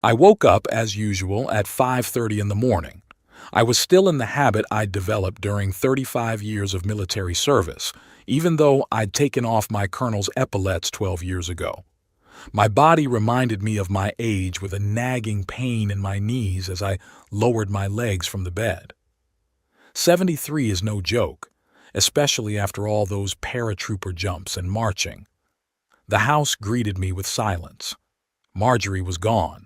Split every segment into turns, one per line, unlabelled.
I woke up, as usual, at 5:30 in the morning. I was still in the habit I'd developed during 35 years of military service, even though I'd taken off my colonel's epaulets 12 years ago. My body reminded me of my age with a nagging pain in my knees as I lowered my legs from the bed. 73 is no joke, especially after all those paratrooper jumps and marching. The house greeted me with silence. Marjorie was gone.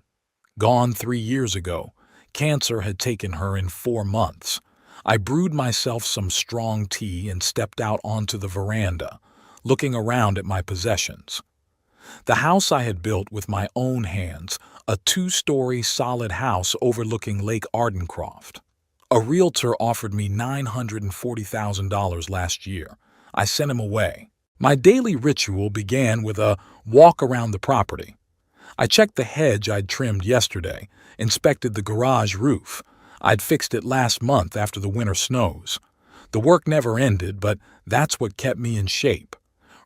Gone 3 years ago. Cancer had taken her in 4 months. I brewed myself some strong tea and stepped out onto the veranda, looking around at my possessions. The house I had built with my own hands, a 2-story solid house overlooking Lake Ardencroft. A realtor offered me $940,000 last year. I sent him away. My daily ritual began with a walk around the property. I checked the hedge I'd trimmed yesterday, inspected the garage roof. I'd fixed it last month after the winter snows. The work never ended, but that's what kept me in shape.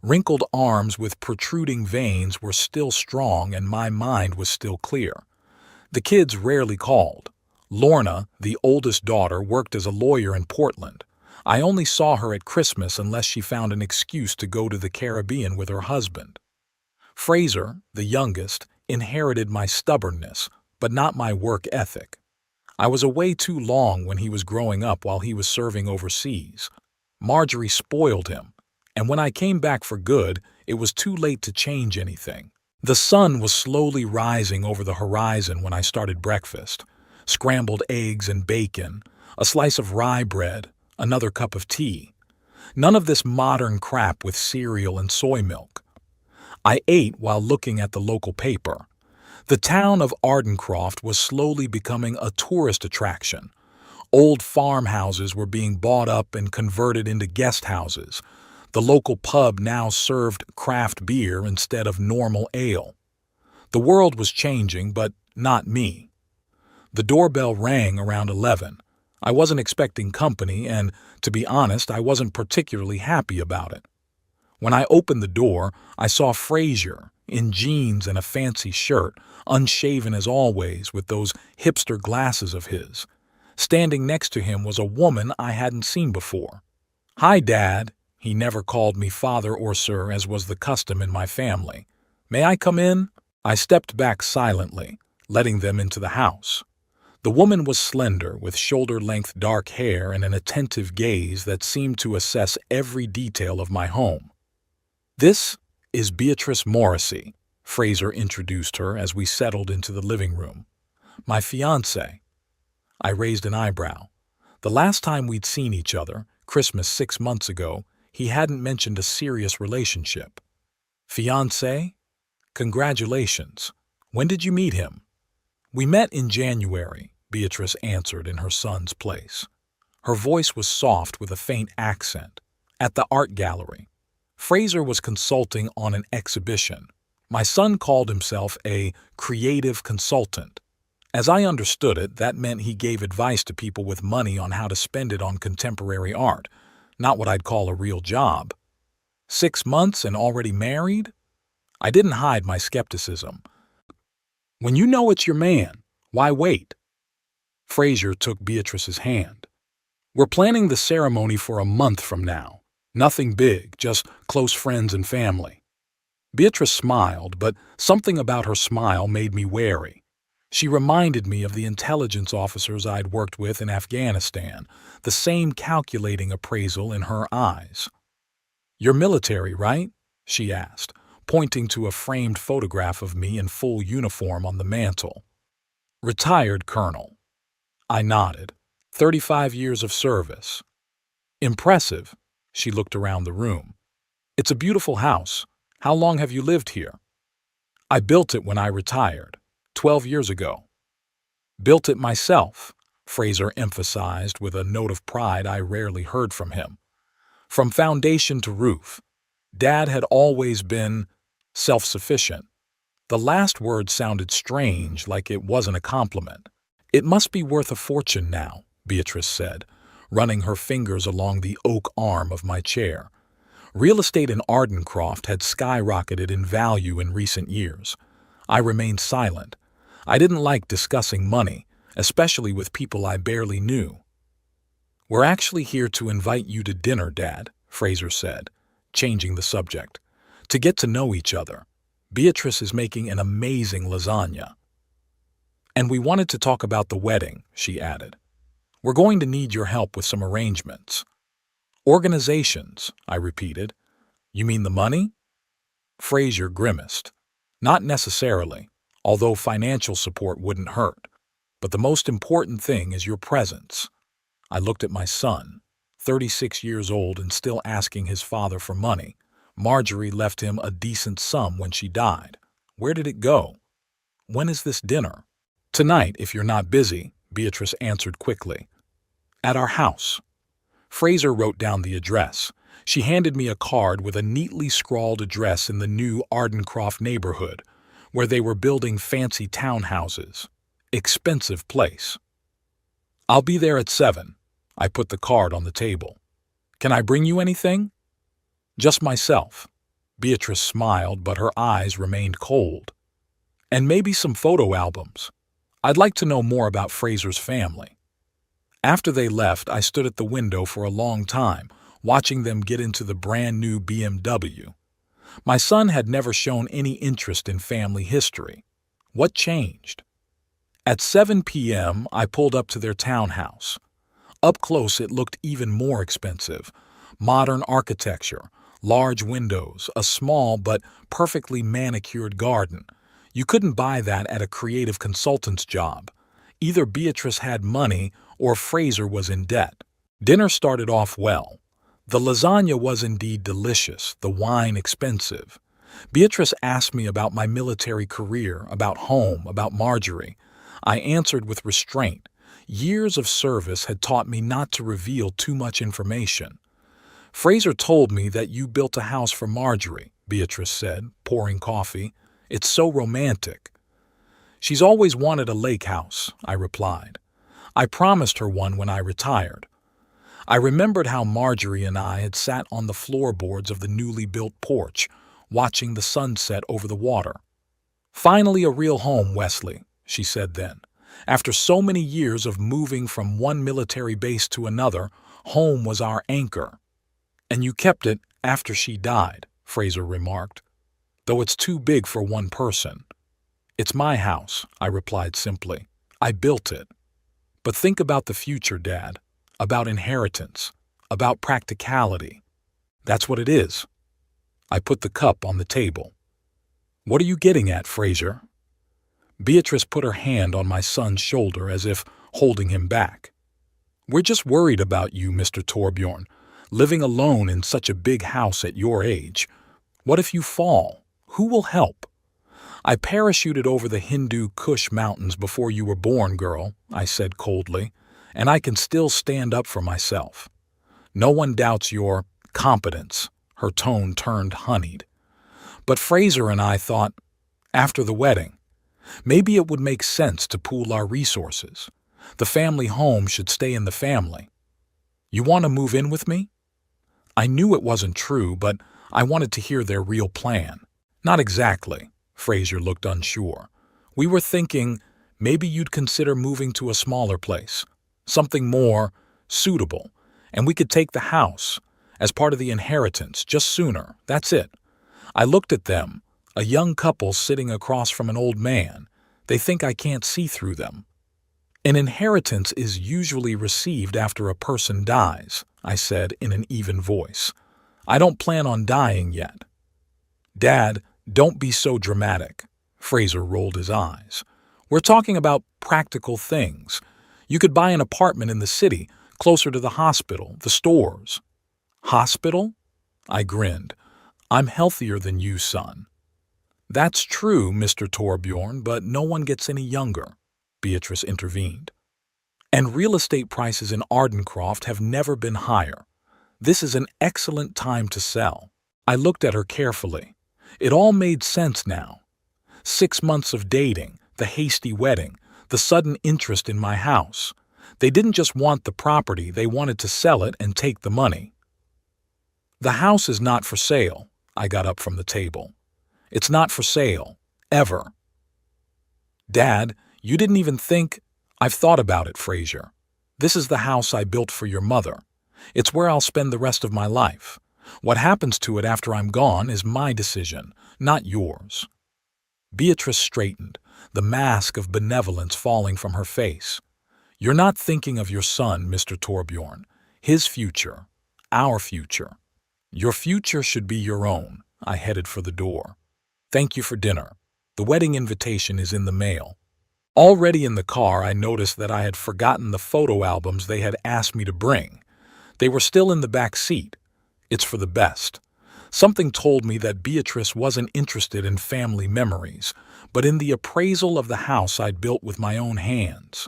Wrinkled arms with protruding veins were still strong and my mind was still clear. The kids rarely called. Lorna, the oldest daughter, worked as a lawyer in Portland. I only saw her at Christmas unless she found an excuse to go to the Caribbean with her husband. Fraser, the youngest, inherited my stubbornness, but not my work ethic. I was away too long when he was growing up while he was serving overseas. Marjorie spoiled him, and when I came back for good, it was too late to change anything. The sun was slowly rising over the horizon when I started breakfast. Scrambled eggs and bacon, a slice of rye bread, another cup of tea. None of this modern crap with cereal and soy milk. I ate while looking at the local paper. The town of Ardencroft was slowly becoming a tourist attraction. Old farmhouses were being bought up and converted into guest houses. The local pub now served craft beer instead of normal ale. The world was changing, but not me. The doorbell rang around 11. I wasn't expecting company, and to be honest, I wasn't particularly happy about it. When I opened the door, I saw Fraser, in jeans and a fancy shirt, unshaven as always with those hipster glasses of his. Standing next to him was a woman I hadn't seen before. "Hi, Dad." He never called me father or sir as was the custom in my family. "May I come in?" I stepped back silently, letting them into the house. The woman was slender, with shoulder-length dark hair and an attentive gaze that seemed to assess every detail of my home. "This is Beatrice Morrissey," Fraser introduced her as we settled into the living room. "My fiancée." I raised an eyebrow. The last time we'd seen each other, Christmas 6 months ago, he hadn't mentioned a serious relationship. "Fiancé? Congratulations. When did you meet him?" "We met in January," Beatrice answered in her son's place. Her voice was soft with a faint accent. "At the art gallery. Fraser was consulting on an exhibition. My son called himself a creative consultant. As I understood it, that meant he gave advice to people with money on how to spend it on contemporary art, not what I'd call a real job. 6 months and already married?" I didn't hide my skepticism. "When you know it's your man, why wait?" Fraser took Beatrice's hand. "We're planning the ceremony for a month from now. Nothing big, just close friends and family." Beatrice smiled, but something about her smile made me wary. She reminded me of the intelligence officers I'd worked with in Afghanistan, the same calculating appraisal in her eyes. "You're military, right?" she asked, pointing to a framed photograph of me in full uniform on the mantel. "Retired colonel." I nodded. 35 years of service. "Impressive." She looked around the room. "It's a beautiful house. How long have you lived here?" "I built it when I retired, 12 years ago." "Built it myself," Fraser emphasized with a note of pride I rarely heard from him. "From foundation to roof. Dad had always been self-sufficient." The last word sounded strange, like it wasn't a compliment. "It must be worth a fortune now," Beatrice said, running her fingers along the oak arm of my chair. Real estate in Ardencroft had skyrocketed in value in recent years. I remained silent. I didn't like discussing money, especially with people I barely knew. "We're actually here to invite you to dinner, Dad," Fraser said, changing the subject. "To get to know each other. Beatrice is making an amazing lasagna." "And we wanted to talk about the wedding," she added. "We're going to need your help with some arrangements." "Organizations," I repeated. "You mean the money?" Fraser grimaced. "Not necessarily, although financial support wouldn't hurt. But the most important thing is your presence." I looked at my son, 36 years old and still asking his father for money. Marjorie left him a decent sum when she died. Where did it go? "When is this dinner?" "Tonight, if you're not busy," Beatrice answered quickly. "At our house." Fraser wrote down the address. She handed me a card with a neatly scrawled address in the new Ardencroft neighborhood, where they were building fancy townhouses. Expensive place. "I'll be there at 7. I put the card on the table. "Can I bring you anything?" "Just myself." Beatrice smiled, but her eyes remained cold. "And maybe some photo albums. I'd like to know more about Fraser's family." After they left, I stood at the window for a long time, watching them get into the brand new BMW. My son had never shown any interest in family history. What changed? At 7 p.m., I pulled up to their townhouse. Up close, it looked even more expensive. Modern architecture, large windows, a small but perfectly manicured garden. You couldn't buy that at a creative consultant's job. Either Beatrice had money or Fraser was in debt. Dinner started off well. The lasagna was indeed delicious, the wine expensive. Beatrice asked me about my military career, about home, about Marjorie. I answered with restraint. Years of service had taught me not to reveal too much information. "Fraser told me that you built a house for Marjorie," Beatrice said, pouring coffee. "It's so romantic." "She's always wanted a lake house," I replied. "I promised her one when I retired." I remembered how Marjorie and I had sat on the floorboards of the newly built porch, watching the sunset over the water. "Finally a real home, Wesley," she said then. "After so many years of moving from one military base to another, home was our anchor." "And you kept it after she died," Fraser remarked, "though it's too big for one person." "It's my house," I replied simply. "I built it." "But think about the future, Dad. About inheritance. About practicality." "That's what it is." I put the cup on the table. "What are you getting at, Fraser?" Beatrice put her hand on my son's shoulder as if holding him back. "We're just worried about you, Mr. Torbjorn, living alone in such a big house at your age. What if you fall? Who will help?" "I parachuted over the Hindu Kush mountains before you were born, girl," I said coldly, "and I can still stand up for myself. No one doubts your competence." Her tone turned honeyed. "But Fraser and I thought, after the wedding, maybe it would make sense to pool our resources. The family home should stay in the family. You want to move in with me?" I knew it wasn't true, but I wanted to hear their real plan. "Not exactly." Fraser looked unsure. "We were thinking maybe you'd consider moving to a smaller place, something more suitable, and we could take the house as part of the inheritance just sooner. That's it." I looked at them, a young couple sitting across from an old man. They think I can't see through them. "An inheritance is usually received after a person dies," I said in an even voice. "I don't plan on dying yet." "Dad, don't be so dramatic." Fraser rolled his eyes. "We're talking about practical things. You could buy an apartment in the city, closer to the hospital, the stores." "Hospital?" I grinned. "I'm healthier than you, son." "That's true, Mr. Torbjorn, but no one gets any younger," Beatrice intervened. "And real estate prices in Ardencroft have never been higher. This is an excellent time to sell." I looked at her carefully. It all made sense now. 6 months of dating, the hasty wedding, the sudden interest in my house. They didn't just want the property, they wanted to sell it and take the money. "The house is not for sale." I got up from the table. "It's not for sale. Ever." Dad, you didn't even think— I've thought about it, Fraser. This is the house I built for your mother. It's where I'll spend the rest of my life. What happens to it after I'm gone is my decision, not yours. Beatrice straightened, the mask of benevolence falling from her face. You're not thinking of your son, Mr. Torbjorn. His future. Our future. Your future should be your own. I headed for the door. Thank you for dinner. The wedding invitation is in the mail. Already in the car, I noticed that I had forgotten the photo albums they had asked me to bring. They were still in the back seat. It's for the best. Something told me that Beatrice wasn't interested in family memories, but in the appraisal of the house I'd built with my own hands.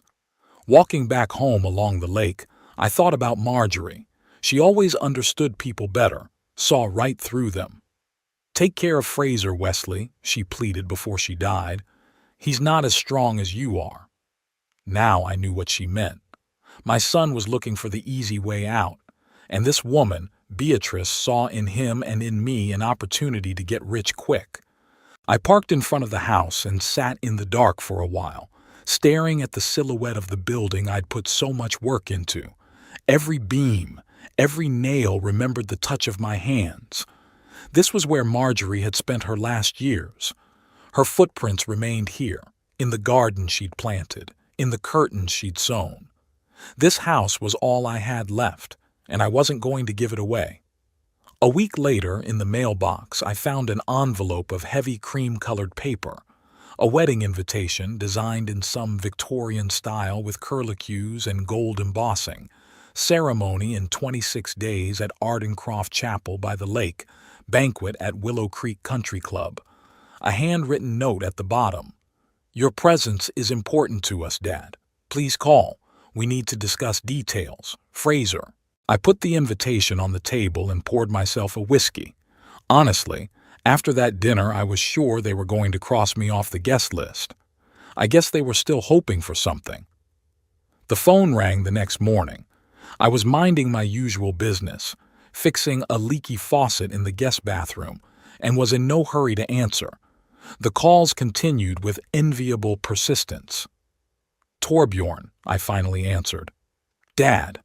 Walking back home along the lake, I thought about Marjorie. She always understood people better, saw right through them. Take care of Fraser, Wesley, she pleaded before she died. He's not as strong as you are. Now I knew what she meant. My son was looking for the easy way out, and this woman, Beatrice, saw in him and in me an opportunity to get rich quick. I parked in front of the house and sat in the dark for a while, staring at the silhouette of the building I'd put so much work into. Every beam, every nail remembered the touch of my hands. This was where Marjorie had spent her last years. Her footprints remained here, in the garden she'd planted, in the curtains she'd sewn. This house was all I had left, and I wasn't going to give it away. A week later, in the mailbox, I found an envelope of heavy cream-colored paper, a wedding invitation designed in some Victorian style with curlicues and gold embossing, ceremony in 26 days at Ardencroft Chapel by the lake, banquet at Willow Creek Country Club. A handwritten note at the bottom. Your presence is important to us, Dad. Please call. We need to discuss details. Fraser. I put the invitation on the table and poured myself a whiskey. Honestly, after that dinner I was sure they were going to cross me off the guest list. I guess they were still hoping for something. The phone rang the next morning. I was minding my usual business, fixing a leaky faucet in the guest bathroom, and was in no hurry to answer. The calls continued with enviable persistence. Torbjorn, I finally answered. Dad.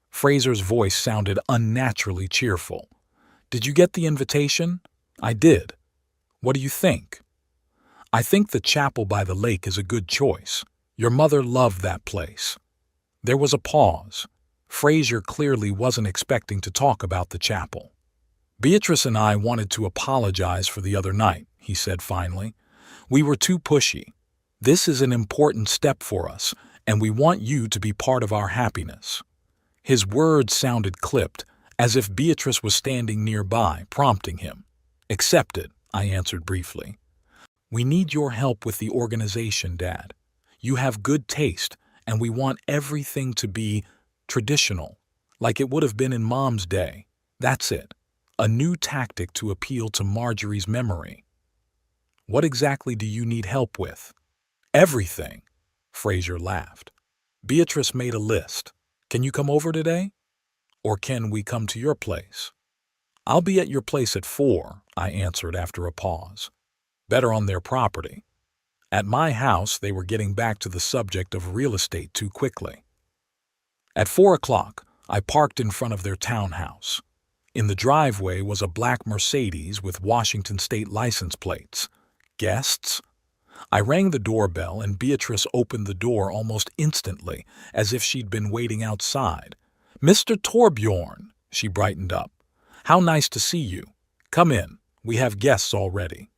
Fraser's voice sounded unnaturally cheerful. Did you get the invitation? I did. What do you think? I think the chapel by the lake is a good choice. Your mother loved that place. There was a pause. Fraser clearly wasn't expecting to talk about the chapel. Beatrice and I wanted to apologize for the other night, he said finally. We were too pushy. This is an important step for us, and we want you to be part of our happiness. His words sounded clipped, as if Beatrice was standing nearby, prompting him. Accepted, I answered briefly. We need your help with the organization, Dad. You have good taste, and we want everything to be traditional, like it would have been in Mom's day. That's it. A new tactic to appeal to Marjorie's memory. What exactly do you need help with? Everything, Fraser laughed. Beatrice made a list. Can you come over today? Or can we come to your place? I'll be at your place at 4, I answered after a pause. Better on their property. At my house, they were getting back to the subject of real estate too quickly. At 4 o'clock, I parked in front of their townhouse. In the driveway was a black Mercedes with Washington state license plates. Guests? I rang the doorbell and Beatrice opened the door almost instantly, as if she'd been waiting outside. Mr. Torbjorn, she brightened up. How nice to see you. Come in. We have guests already.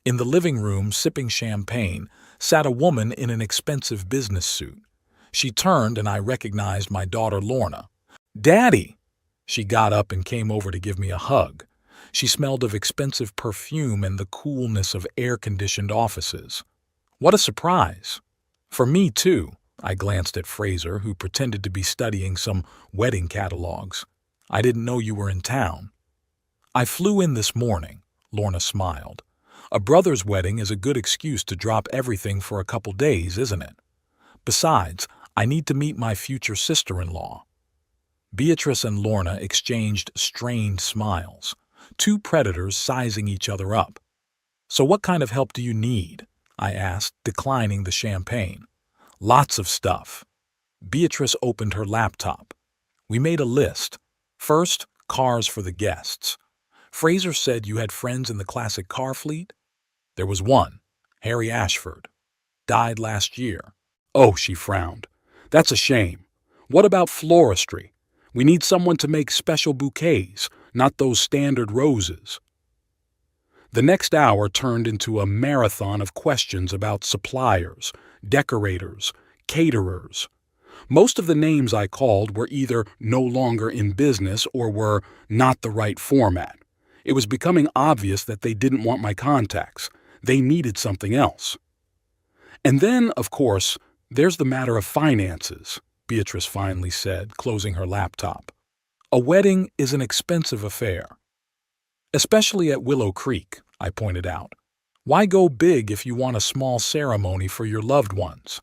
In the living room, sipping champagne, sat a woman in an expensive business suit. She turned and I recognized my daughter Lorna. Daddy! She got up and came over to give me a hug. She smelled of expensive perfume and the coolness of air-conditioned offices. What a surprise! For me, too. I glanced at Fraser, who pretended to be studying some wedding catalogs. I didn't know you were in town. I flew in this morning, Lorna smiled. A brother's wedding is a good excuse to drop everything for a couple days, isn't it? Besides, I need to meet my future sister-in-law. Beatrice and Lorna exchanged strained smiles, two predators sizing each other up. So what kind of help do you need? I asked, declining the champagne. Lots of stuff. Beatrice opened her laptop. We made a list. First, cars for the guests. Fraser said you had friends in the classic car fleet? There was one, Harry Ashford. Died last year. Oh, she frowned. That's a shame. What about floristry? We need someone to make special bouquets, not those standard roses. The next hour turned into a marathon of questions about suppliers, decorators, caterers. Most of the names I called were either no longer in business or were not the right format. It was becoming obvious that they didn't want my contacts. They needed something else. And then, of course, there's the matter of finances, Beatrice finally said, closing her laptop. A wedding is an expensive affair. Especially at Willow Creek, I pointed out. Why go big if you want a small ceremony for your loved ones?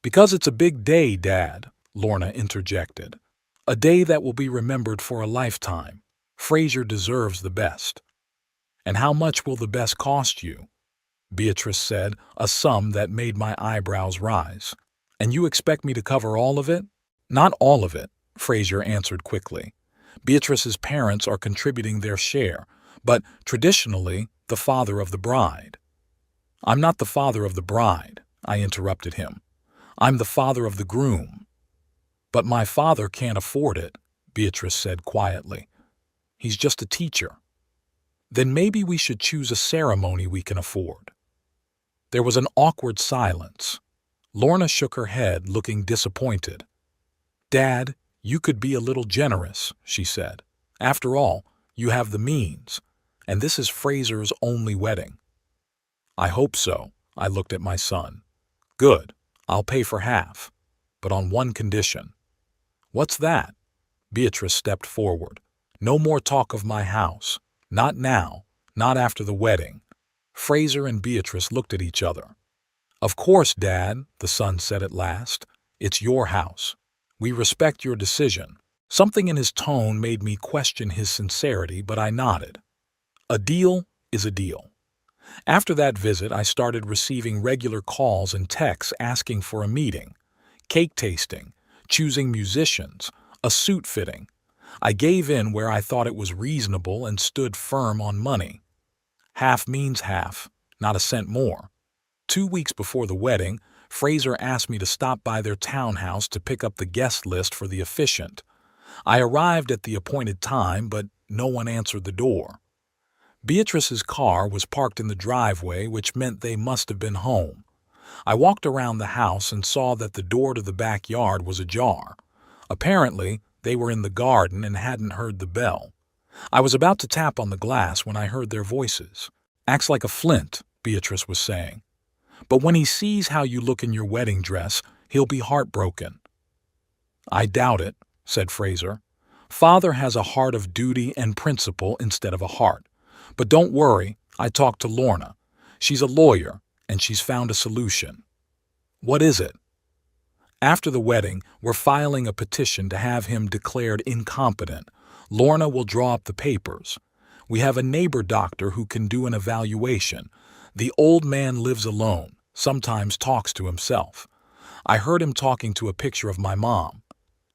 Because it's a big day, Dad, Lorna interjected. A day that will be remembered for a lifetime. Fraser deserves the best. And how much will the best cost you? Beatrice said, a sum that made my eyebrows rise. And you expect me to cover all of it? Not all of it, Fraser answered quickly. Beatrice's parents are contributing their share, but traditionally the father of the bride. I'm not the father of the bride, I interrupted him. I'm the father of the groom. But my father can't afford it, Beatrice said quietly. He's just a teacher. Then maybe we should choose a ceremony we can afford. There was an awkward silence. Lorna shook her head, looking disappointed. Dad, you could be a little generous, she said. After all, you have the means, and this is Fraser's only wedding. I hope so, I looked at my son. Good, I'll pay for half, but on one condition. What's that? Beatrice stepped forward. No more talk of my house. Not now, not after the wedding. Fraser and Beatrice looked at each other. Of course, Dad, the son said at last. It's your house. We respect your decision. Something in his tone made me question his sincerity, but I nodded. A deal is a deal. After that visit, I started receiving regular calls and texts asking for a meeting, cake tasting, choosing musicians, a suit fitting. I gave in where I thought it was reasonable and stood firm on money. Half means half, not a cent more. 2 weeks before the wedding, Fraser asked me to stop by their townhouse to pick up the guest list for the officiant. I arrived at the appointed time, but no one answered the door. Beatrice's car was parked in the driveway, which meant they must have been home. I walked around the house and saw that the door to the backyard was ajar. Apparently, they were in the garden and hadn't heard the bell. I was about to tap on the glass when I heard their voices. Acts like a flint, Beatrice was saying. But when he sees how you look in your wedding dress, he'll be heartbroken. I doubt it, said Fraser. Father has a heart of duty and principle instead of a heart. But don't worry, I talked to Lorna. She's a lawyer, and she's found a solution. What is it? After the wedding, we're filing a petition to have him declared incompetent. Lorna will draw up the papers. We have a neighbor doctor who can do an evaluation. The old man lives alone, sometimes talks to himself. I heard him talking to a picture of my mom.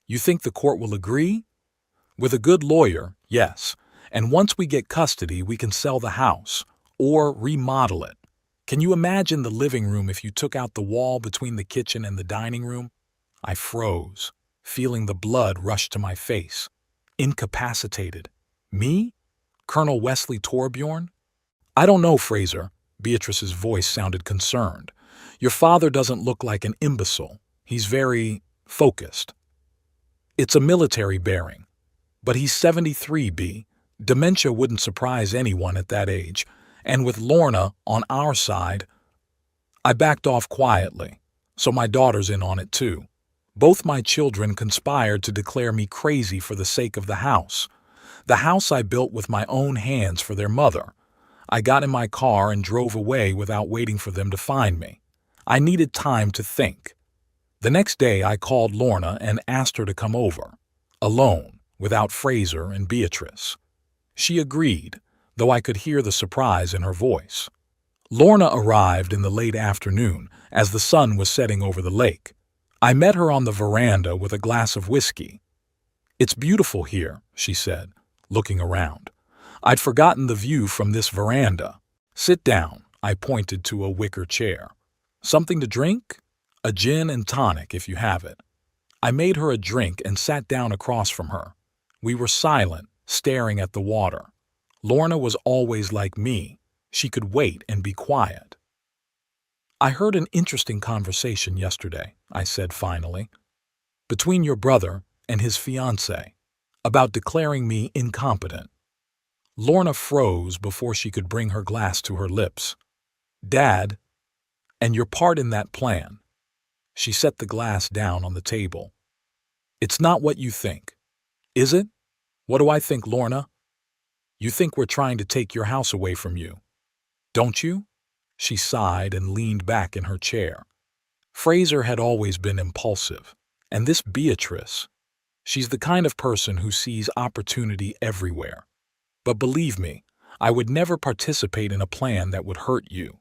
You think the court will agree? With a good lawyer, yes. And once we get custody, we can sell the house or remodel it. Can you imagine the living room if you took out the wall between the kitchen and the dining room? I froze, feeling the blood rush to my face. Incapacitated. Me? Colonel Wesley Torbjorn? I don't know, Fraser. Beatrice's voice sounded concerned. Your father doesn't look like an imbecile. He's very focused. It's a military bearing. But he's 73, B. Dementia wouldn't surprise anyone at that age. And with Lorna on our side, I backed off quietly, so my daughter's in on it too. Both my children conspired to declare me crazy for the sake of the house I built with my own hands for their mother. I got in my car and drove away without waiting for them to find me. I needed time to think. The next day I called Lorna and asked her to come over, alone, without Fraser and Beatrice. She agreed, though I could hear the surprise in her voice. Lorna arrived in the late afternoon as the sun was setting over the lake. I met her on the veranda with a glass of whiskey. "It's beautiful here," she said, looking around. "I'd forgotten the view from this veranda." "Sit down," I pointed to a wicker chair. "Something to drink?" "A gin and tonic, if you have it." I made her a drink and sat down across from her. We were silent, staring at the water. Lorna was always like me. She could wait and be quiet. "I heard an interesting conversation yesterday," I said finally, "between your brother and his fiancée, about declaring me incompetent." Lorna froze before she could bring her glass to her lips. "Dad, and your part in that plan." She set the glass down on the table. "It's not what you think." "Is it? What do I think, Lorna?" "You think we're trying to take your house away from you. Don't you?" She sighed and leaned back in her chair. Fraser had always been impulsive, and this Beatrice, she's the kind of person who sees opportunity everywhere. But believe me, I would never participate in a plan that would hurt you.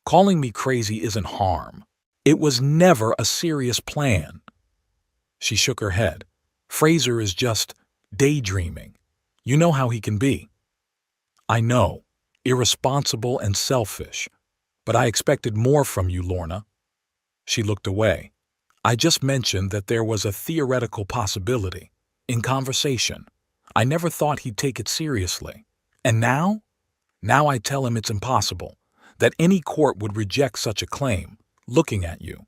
Calling me crazy isn't harm. It was never a serious plan. She shook her head. Fraser is just daydreaming. You know how he can be. I know, irresponsible and selfish, but I expected more from you, Lorna. She looked away. I just mentioned that there was a theoretical possibility, in conversation. I never thought he'd take it seriously. And now? Now I tell him it's impossible, that any court would reject such a claim, looking at you.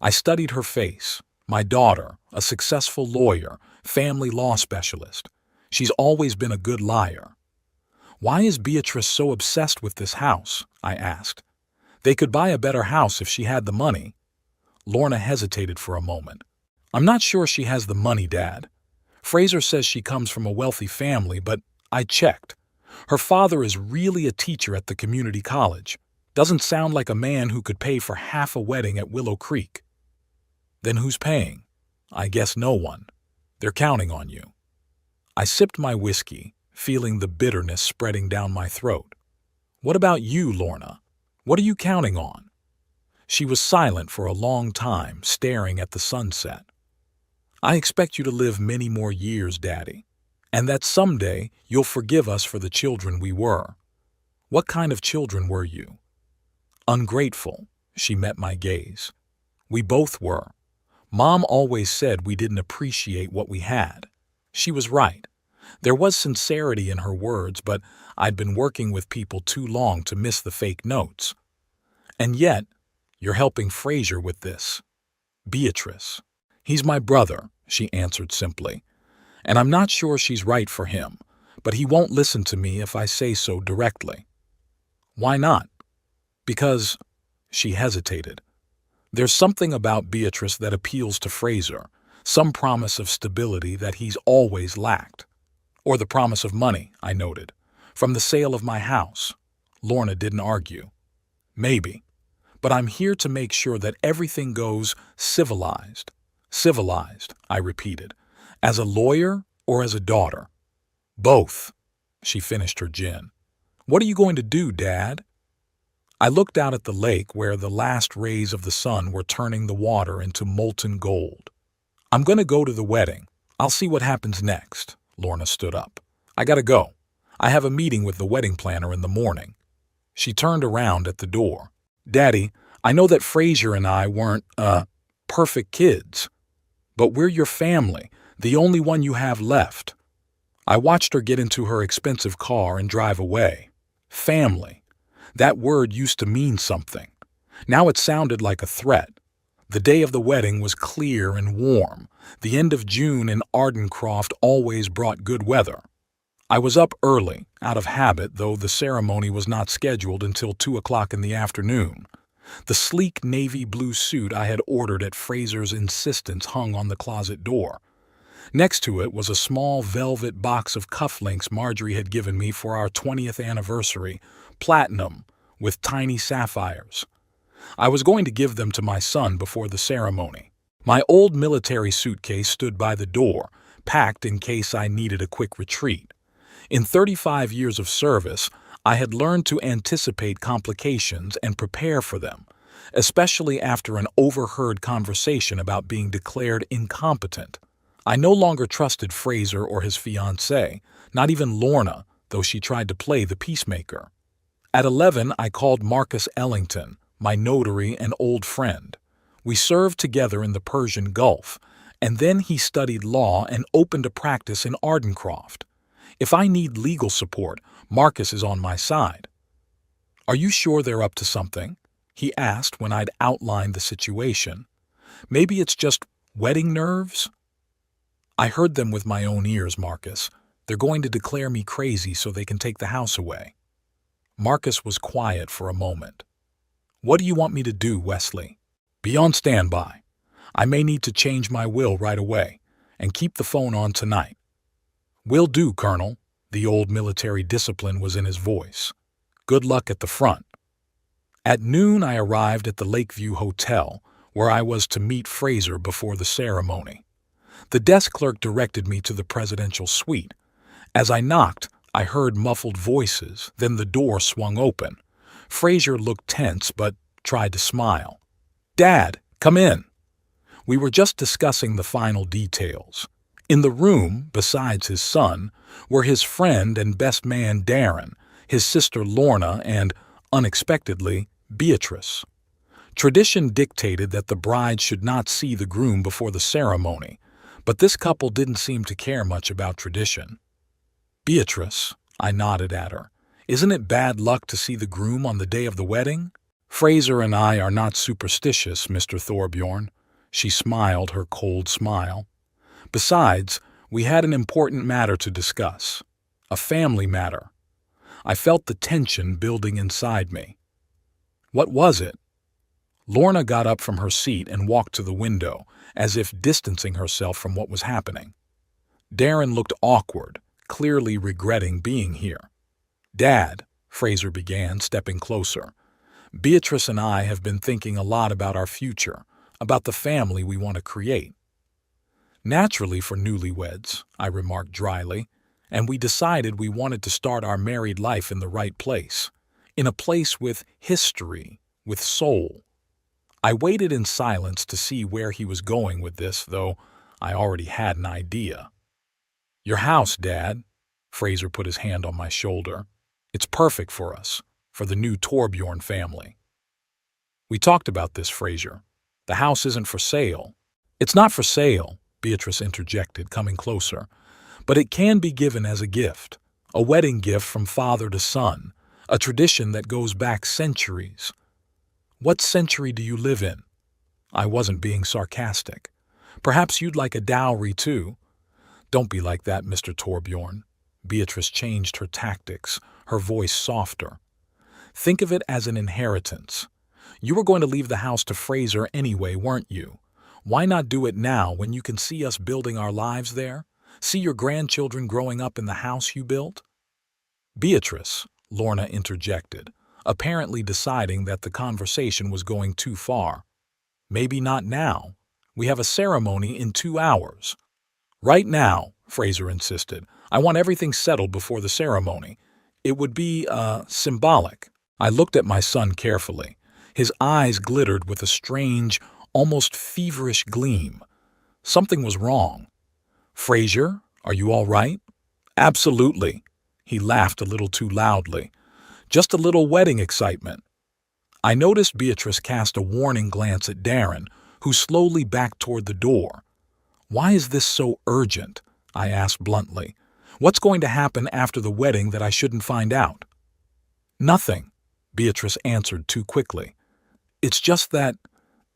I studied her face. My daughter, a successful lawyer, family law specialist. She's always been a good liar. "Why is Beatrice so obsessed with this house?" I asked. "They could buy a better house if she had the money." Lorna hesitated for a moment. "I'm not sure she has the money, Dad. Fraser says she comes from a wealthy family, but I checked. Her father is really a teacher at the community college. Doesn't sound like a man who could pay for half a wedding at Willow Creek." "Then who's paying?" "I guess no one. They're counting on you." I sipped my whiskey, feeling the bitterness spreading down my throat. "What about you, Lorna? What are you counting on?" She was silent for a long time, staring at the sunset. "I expect you to live many more years, Daddy, and that someday you'll forgive us for the children we were." "What kind of children were you?" "Ungrateful." She met my gaze. "We both were. Mom always said we didn't appreciate what we had. She was right. There was sincerity in her words, but I'd been working with people too long to miss the fake notes. And yet, you're helping Fraser with this. Beatrice. He's my brother," she answered simply. "And I'm not sure she's right for him, but he won't listen to me if I say so directly." "Why not?" "Because," she hesitated, "there's something about Beatrice that appeals to Fraser, some promise of stability that he's always lacked." "Or the promise of money," I noted, "from the sale of my house." Lorna didn't argue. "Maybe. But I'm here to make sure that everything goes civilized." "Civilized," I repeated. "As a lawyer or as a daughter?" "Both." She finished her gin. "What are you going to do, Dad?" I looked out at the lake where the last rays of the sun were turning the water into molten gold. "I'm going to go to the wedding. I'll see what happens next." Lorna stood up. "I gotta go. I have a meeting with the wedding planner in the morning." She turned around at the door. "Daddy, I know that Fraser and I weren't, perfect kids. But we're your family, the only one you have left." I watched her get into her expensive car and drive away. Family. That word used to mean something. Now it sounded like a threat. The day of the wedding was clear and warm. The end of June in Ardencroft always brought good weather. I was up early, out of habit, though the ceremony was not scheduled until 2 o'clock in the afternoon. The sleek navy blue suit I had ordered at Fraser's insistence hung on the closet door. Next to it was a small velvet box of cufflinks Marjorie had given me for our 20th anniversary, platinum, with tiny sapphires. I was going to give them to my son before the ceremony. My old military suitcase stood by the door, packed in case I needed a quick retreat. In 35 years of service, I had learned to anticipate complications and prepare for them, especially after an overheard conversation about being declared incompetent. I no longer trusted Fraser or his fiancée, not even Lorna, though she tried to play the peacemaker. At 11, I called Marcus Ellington, my notary and old friend. We served together in the Persian Gulf, and then he studied law and opened a practice in Ardencroft. If I need legal support, Marcus is on my side. "Are you sure they're up to something?" he asked when I'd outlined the situation. "Maybe it's just wedding nerves?" "I heard them with my own ears, Marcus. They're going to declare me crazy so they can take the house away." Marcus was quiet for a moment. "What do you want me to do, Wesley?" "Be on standby. I may need to change my will right away, and keep the phone on tonight." "Will do, Colonel." The old military discipline was in his voice. "Good luck at the front." At noon, I arrived at the Lakeview Hotel, where I was to meet Fraser before the ceremony. The desk clerk directed me to the presidential suite. As I knocked, I heard muffled voices, then the door swung open. Fraser looked tense but tried to smile. "Dad, come in." We were just discussing the final details. In the room, besides his son, were his friend and best man Darren, his sister Lorna, and, unexpectedly, Beatrice. Tradition dictated that the bride should not see the groom before the ceremony, but this couple didn't seem to care much about tradition. "Beatrice," I nodded at her, "isn't it bad luck to see the groom on the day of the wedding?" "Fraser and I are not superstitious, Mr. Thorbjorn." She smiled her cold smile. "Besides, we had an important matter to discuss. A family matter." I felt the tension building inside me. "What was it?" Lorna got up from her seat and walked to the window, as if distancing herself from what was happening. Darren looked awkward, clearly regretting being here. "Dad," Fraser began, stepping closer, "Beatrice and I have been thinking a lot about our future, about the family we want to create." "Naturally for newlyweds," I remarked dryly, "and we decided we wanted to start our married life in the right place, in a place with history, with soul." I waited in silence to see where he was going with this, though I already had an idea. "Your house, Dad." Fraser put his hand on my shoulder. "It's perfect for us, for the new Thorbjorn family." "We talked about this, Fraser. The house isn't for sale." "It's not for sale," Beatrice interjected, coming closer, "but it can be given as a gift, a wedding gift from father to son, a tradition that goes back centuries." "What century do you live in?" I wasn't being sarcastic. "Perhaps you'd like a dowry, too." "Don't be like that, Mr. Thorbjorn." Beatrice changed her tactics, her voice softer. "Think of it as an inheritance. You were going to leave the house to Fraser anyway, weren't you? Why not do it now when you can see us building our lives there? See your grandchildren growing up in the house you built?" "Beatrice," Lorna interjected, apparently deciding that the conversation was going too far. "Maybe not now. We have a ceremony in 2 hours." "Right now," Fraser insisted. "I want everything settled before the ceremony. It would be, symbolic." I looked at my son carefully. His eyes glittered with a strange, almost feverish gleam. Something was wrong. "Fraser, are you all right?" "Absolutely." He laughed a little too loudly. "Just a little wedding excitement." I noticed Beatrice cast a warning glance at Darren, who slowly backed toward the door. "Why is this so urgent?" I asked bluntly. "What's going to happen after the wedding that I shouldn't find out?" "Nothing," Beatrice answered too quickly. "It's just that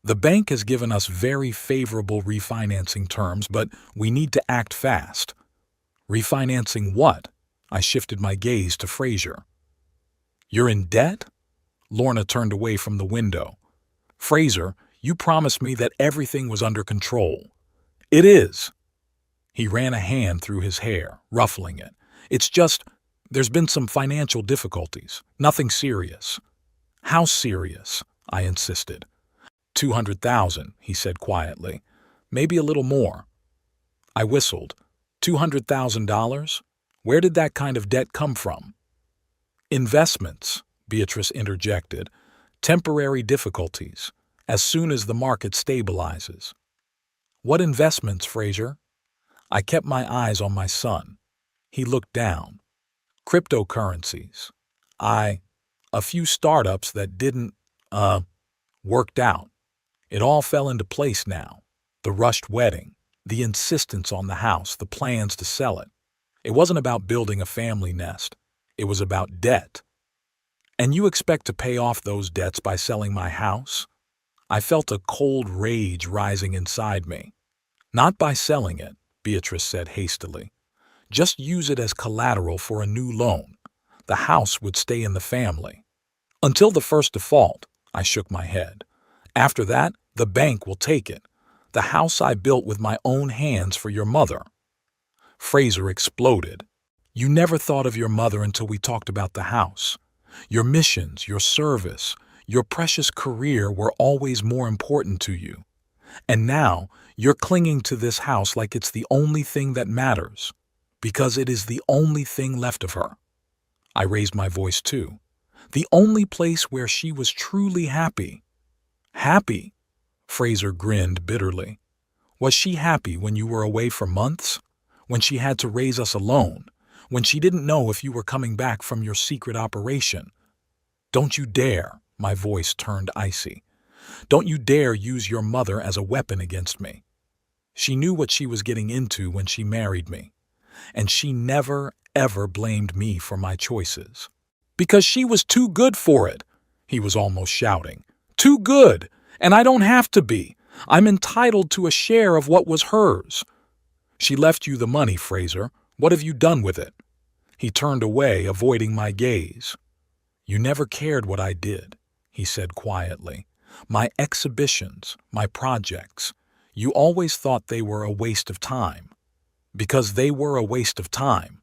the bank has given us very favorable refinancing terms, but we need to act fast." "Refinancing what?" I shifted my gaze to Fraser. "You're in debt?" Lorna turned away from the window. "Fraser, you promised me that everything was under control." "It is." He ran a hand through his hair, ruffling it. "It's just, there's been some financial difficulties. Nothing serious." "How serious?" I insisted. 200,000, he said quietly. "Maybe a little more." I whistled. $200,000? Where did that kind of debt come from? Investments, Beatrice interjected. Temporary difficulties, as soon as the market stabilizes. What investments, Fraser? I kept my eyes on my son. He looked down. Cryptocurrencies. A few startups that didn't, worked out. It all fell into place now. The rushed wedding, the insistence on the house, the plans to sell it. It wasn't about building a family nest. It was about debt. And you expect to pay off those debts by selling my house? I felt a cold rage rising inside me. Not by selling it, Beatrice said hastily. Just use it as collateral for a new loan. The house would stay in the family. Until the first default, I shook my head. After that, the bank will take it. The house I built with my own hands for your mother. Fraser exploded. You never thought of your mother until we talked about the house. Your missions, your service, your precious career were always more important to you. And now, you're clinging to this house like it's the only thing that matters, because it is the only thing left of her. I raised my voice too. The only place where she was truly happy. Happy? Fraser grinned bitterly. Was she happy when you were away for months? When she had to raise us alone? When she didn't know if you were coming back from your secret operation? Don't you dare, my voice turned icy. Don't you dare use your mother as a weapon against me. She knew what she was getting into when she married me. And she never, ever blamed me for my choices. Because she was too good for it, he was almost shouting. Too good, and I don't have to be. I'm entitled to a share of what was hers. She left you the money, Fraser. What have you done with it? He turned away, avoiding my gaze. You never cared what I did, he said quietly. My exhibitions, my projects. You always thought they were a waste of time. Because they were a waste of time.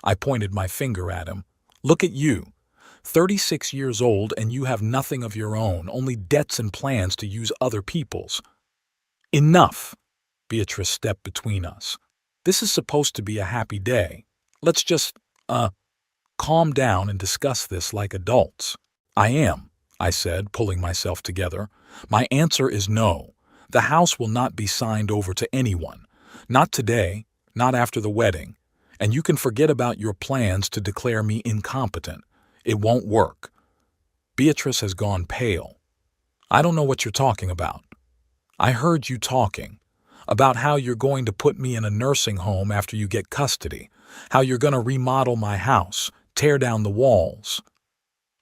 I pointed my finger at him. Look at you. 36 years old and you have nothing of your own, only debts and plans to use other people's. Enough. Beatrice stepped between us. This is supposed to be a happy day. Let's just, calm down and discuss this like adults. I am, I said, pulling myself together. My answer is no. The house will not be signed over to anyone. Not today, not after the wedding. And you can forget about your plans to declare me incompetent. It won't work. Beatrice has gone pale. I don't know what you're talking about. I heard you talking. About how you're going to put me in a nursing home after you get custody, how you're going to remodel my house, tear down the walls.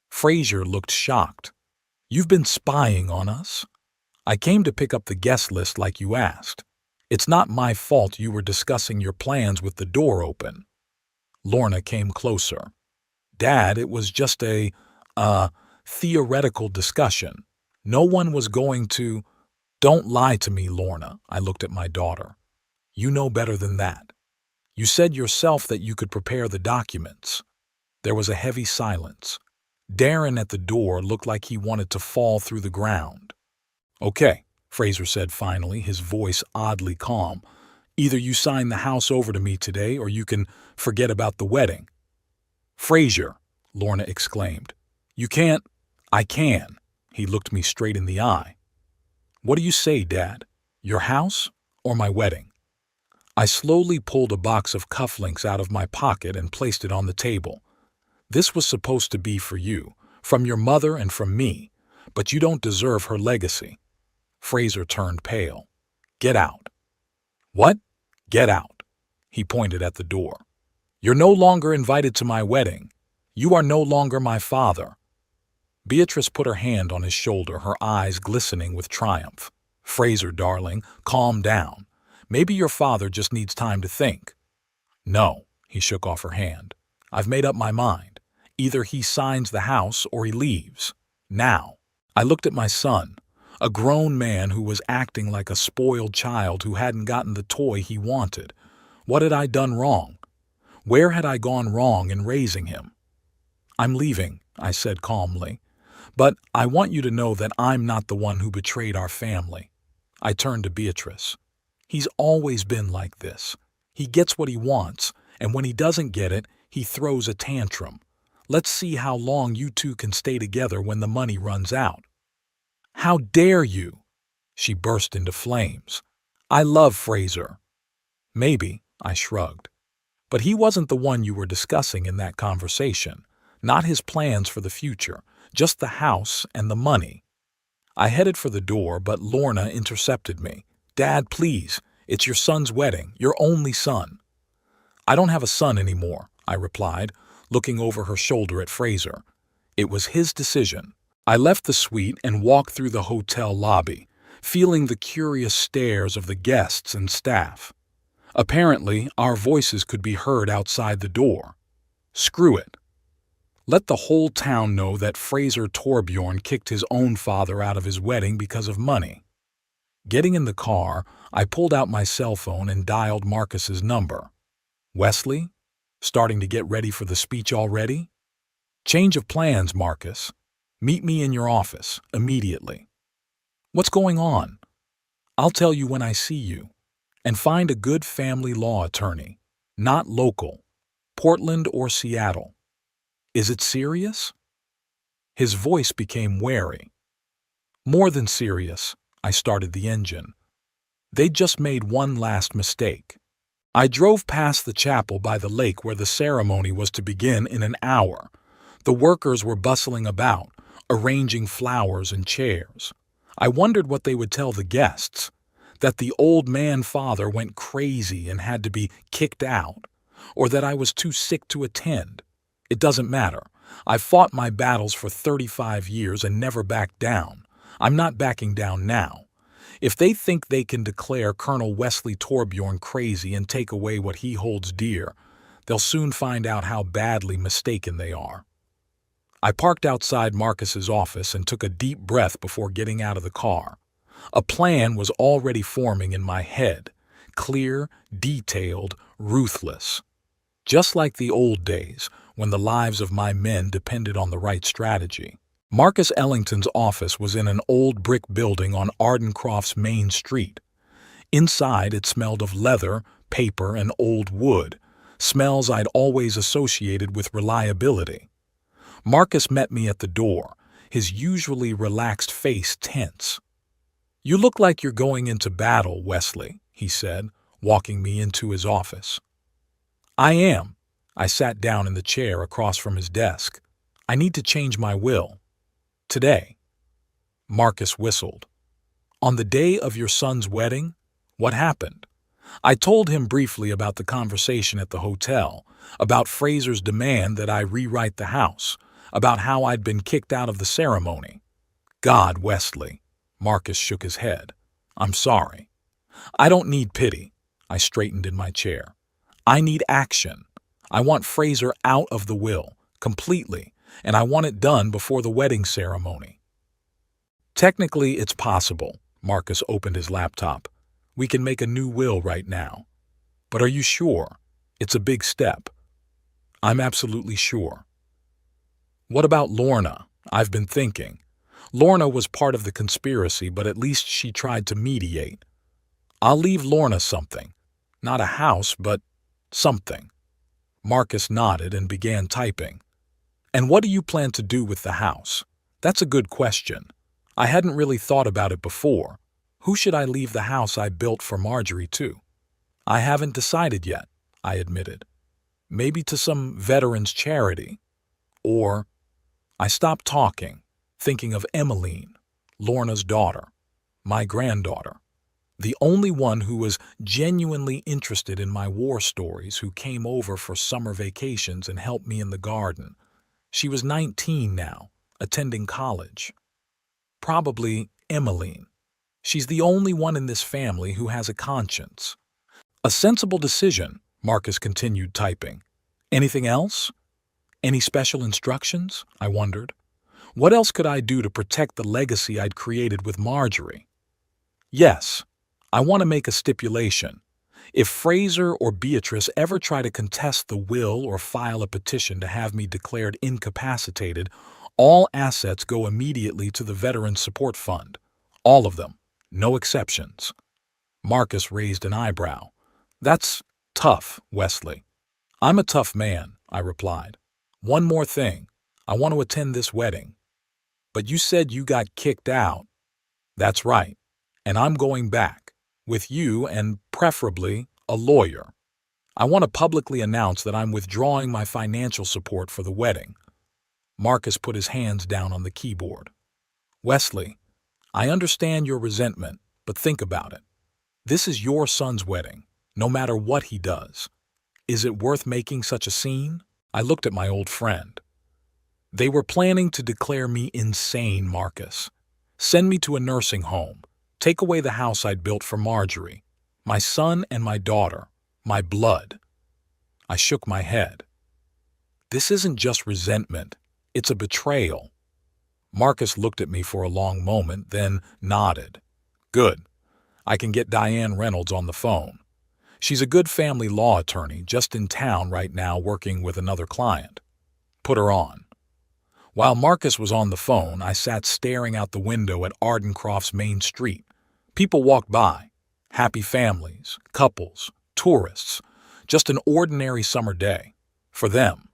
Fraser looked shocked. You've been spying on us? I came to pick up the guest list like you asked. It's not my fault you were discussing your plans with the door open. Lorna came closer. Dad, it was just a theoretical discussion. No one was going to... Don't lie to me, Lorna, I looked at my daughter. You know better than that. You said yourself that you could prepare the documents. There was a heavy silence. Darren at the door looked like he wanted to fall through the ground. Okay, Fraser said finally, his voice oddly calm. Either you sign the house over to me today or you can forget about the wedding. Fraser, Lorna exclaimed. You can't... I can. He looked me straight in the eye. What do you say, Dad? Your house or my wedding? I slowly pulled a box of cufflinks out of my pocket and placed it on the table. This was supposed to be for you, from your mother and from me, but you don't deserve her legacy. Fraser turned pale. Get out. What? Get out. He pointed at the door. You're no longer invited to my wedding. You are no longer my father. Beatrice put her hand on his shoulder, her eyes glistening with triumph. Fraser, darling, calm down. Maybe your father just needs time to think. No, he shook off her hand. I've made up my mind. Either he signs the house or he leaves. Now. I looked at my son, a grown man who was acting like a spoiled child who hadn't gotten the toy he wanted. What had I done wrong? Where had I gone wrong in raising him? I'm leaving, I said calmly. But I want you to know that I'm not the one who betrayed our family. I turned to Beatrice. He's always been like this. He gets what he wants, and when he doesn't get it, he throws a tantrum. Let's see how long you two can stay together when the money runs out." "How dare you?" She burst into flames. "I love Fraser." "Maybe," I shrugged. "But he wasn't the one you were discussing in that conversation. Not his plans for the future, just the house and the money." I headed for the door, but Lorna intercepted me. "Dad, please. It's your son's wedding, your only son." "I don't have a son anymore," I replied, looking over her shoulder at Fraser. It was his decision. I left the suite and walked through the hotel lobby, feeling the curious stares of the guests and staff. Apparently, our voices could be heard outside the door. Screw it. Let the whole town know that Fraser Torbjorn kicked his own father out of his wedding because of money. Getting in the car, I pulled out my cell phone and dialed Marcus's number. "Wesley? Starting to get ready for the speech already?" "Change of plans, Marcus. Meet me in your office, immediately." "What's going on?" "I'll tell you when I see you. And find a good family law attorney. Not local. Portland or Seattle." "Is it serious?" His voice became wary. "More than serious." I started the engine. They'd just made one last mistake. I drove past the chapel by the lake where the ceremony was to begin in an hour. The workers were bustling about, arranging flowers and chairs. I wondered what they would tell the guests. That the old man father went crazy and had to be kicked out, or that I was too sick to attend. It doesn't matter. I've fought my battles for 35 years and never backed down. I'm not backing down now. If they think they can declare Colonel Wesley Torbjorn crazy and take away what he holds dear, they'll soon find out how badly mistaken they are. I parked outside Marcus's office and took a deep breath before getting out of the car. A plan was already forming in my head, clear, detailed, ruthless. Just like the old days, when the lives of my men depended on the right strategy. Marcus Ellington's office was in an old brick building on Ardencroft's main street. Inside, it smelled of leather, paper, and old wood, smells I'd always associated with reliability. Marcus met me at the door, his usually relaxed face tense. "You look like you're going into battle, Wesley," he said, walking me into his office. "I am." I sat down in the chair across from his desk. "I need to change my will. Today." Marcus whistled. "On the day of your son's wedding? What happened?" I told him briefly about the conversation at the hotel, about Fraser's demand that I rewrite the house, about how I'd been kicked out of the ceremony. "God, Wesley." Marcus shook his head. "I'm sorry. I don't need pity." I straightened in my chair. "I need action. I want Fraser out of the will, completely, and I want it done before the wedding ceremony." "Technically, it's possible." Marcus opened his laptop. "We can make a new will right now. But are you sure? It's a big step." "I'm absolutely sure." "What about Lorna?" I've been thinking. Lorna was part of the conspiracy, but at least she tried to mediate. "I'll leave Lorna something. Not a house, but something." Marcus nodded and began typing. "And what do you plan to do with the house?" "That's a good question. I hadn't really thought about it before. Who should I leave the house I built for Marjorie to?" "I haven't decided yet," I admitted. "Maybe to some veterans charity. Or—" I stopped talking, thinking of Emmeline, Lorna's daughter, my granddaughter, the only one who was genuinely interested in my war stories, who came over for summer vacations and helped me in the garden. She was 19 now, attending college. Probably Emmeline. She's the only one in this family who has a conscience. "A sensible decision," Marcus continued typing. "Anything else? Any special instructions?" I wondered. What else could I do to protect the legacy I'd created with Marjorie? "Yes, I want to make a stipulation. If Fraser or Beatrice ever try to contest the will or file a petition to have me declared incapacitated, all assets go immediately to the Veterans Support Fund. All of them. No exceptions." Marcus raised an eyebrow. "That's tough, Wesley." "I'm a tough man," I replied. One more thing. I want to attend this wedding. But you said you got kicked out. That's right. And I'm going back. With you and, preferably, a lawyer. I want to publicly announce that I'm withdrawing my financial support for the wedding. Marcus put his hands down on the keyboard. Wesley, I understand your resentment, but think about it. This is your son's wedding, no matter what he does. Is it worth making such a scene? I looked at my old friend. They were planning to declare me insane, Marcus. Send me to a nursing home. Take away the house I'd built for Marjorie. My son and my daughter. My blood. I shook my head. This isn't just resentment. It's a betrayal. Marcus looked at me for a long moment, then nodded. Good. I can get Diane Reynolds on the phone. She's a good family law attorney, just in town right now working with another client. Put her on. While Marcus was on the phone, I sat staring out the window at Ardencroft's main street. People walked by. Happy families, couples, tourists. Just an ordinary summer day. For them.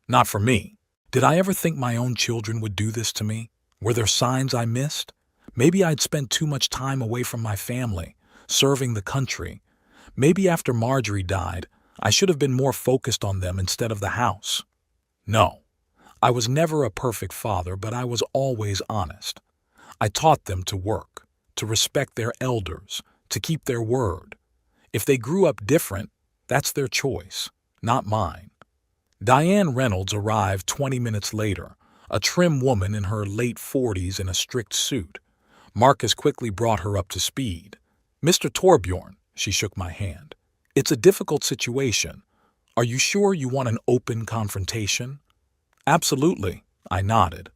Not for me. Did I ever think my own children would do this to me? Were there signs I missed? Maybe I'd spent too much time away from my family, serving the country. Maybe after Marjorie died, I should have been more focused on them instead of the house. No, I was never a perfect father, but I was always honest. I taught them to work, to respect their elders, to keep their word. If they grew up different, that's their choice, not mine. Diane Reynolds arrived 20 minutes later, a trim woman in her late 40s in a strict suit. Marcus quickly brought her up to speed. Mr. Torbjorn, she shook my hand. It's a difficult situation. Are you sure you want an open confrontation? Absolutely, I nodded.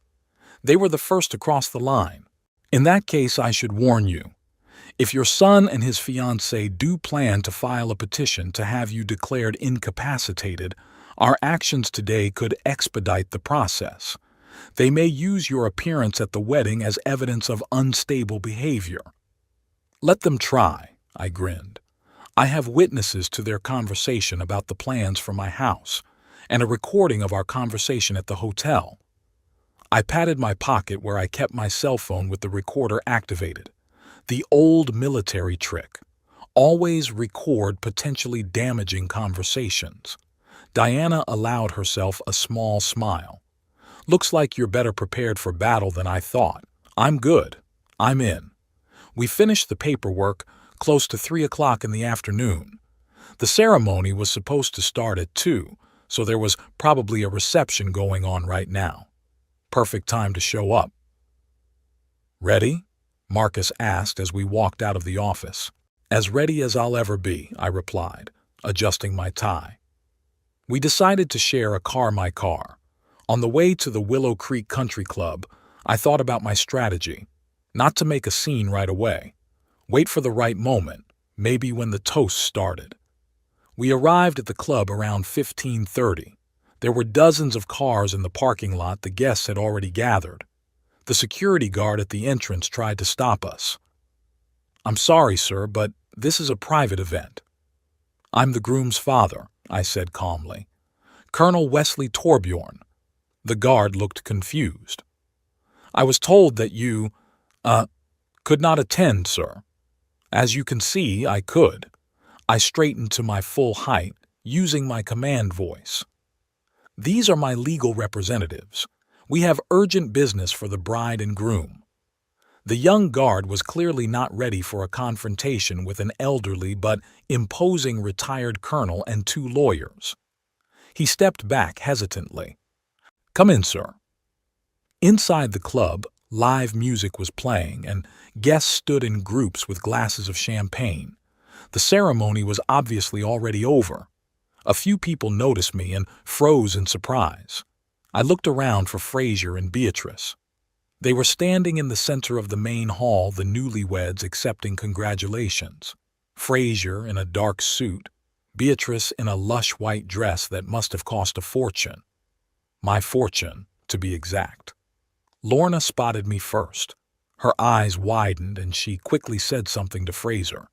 They were the first to cross the line. In that case, I should warn you. If your son and his fiancée do plan to file a petition to have you declared incapacitated, our actions today could expedite the process. They may use your appearance at the wedding as evidence of unstable behavior. Let them try, I grinned. I have witnesses to their conversation about the plans for my house, and a recording of our conversation at the hotel. I patted my pocket where I kept my cell phone with the recorder activated. The old military trick. Always record potentially damaging conversations. Diana allowed herself a small smile. Looks like you're better prepared for battle than I thought. I'm good. I'm in. We finished the paperwork close to 3 o'clock in the afternoon. The ceremony was supposed to start at 2, so there was probably a reception going on right now. Perfect time to show up. Ready? Marcus asked as we walked out of the office. As ready as I'll ever be, I replied, adjusting my tie. We decided to share a my car. On the way to the Willow Creek Country Club, I thought about my strategy. Not to make a scene right away. Wait for the right moment, maybe when the toast started. We arrived at the club around 15:30. There were dozens of cars in the parking lot the guests had already gathered. The security guard at the entrance tried to stop us. I'm sorry, sir, but this is a private event. I'm the groom's father, I said calmly. Colonel Wesley Torbjorn. The guard looked confused. I was told that you, could not attend, sir. As you can see, I could. I straightened to my full height, using my command voice. These are my legal representatives. We have urgent business for the bride and groom. The young guard was clearly not ready for a confrontation with an elderly but imposing retired colonel and 2 lawyers. He stepped back hesitantly. Come in, sir. Inside the club, live music was playing, and guests stood in groups with glasses of champagne. The ceremony was obviously already over. A few people noticed me and froze in surprise. I looked around for Fraser and Beatrice. They were standing in the center of the main hall, the newlyweds accepting congratulations. Fraser in a dark suit, Beatrice in a lush white dress that must have cost a fortune. My fortune, to be exact. Lorna spotted me first. Her eyes widened and she quickly said something to Fraser.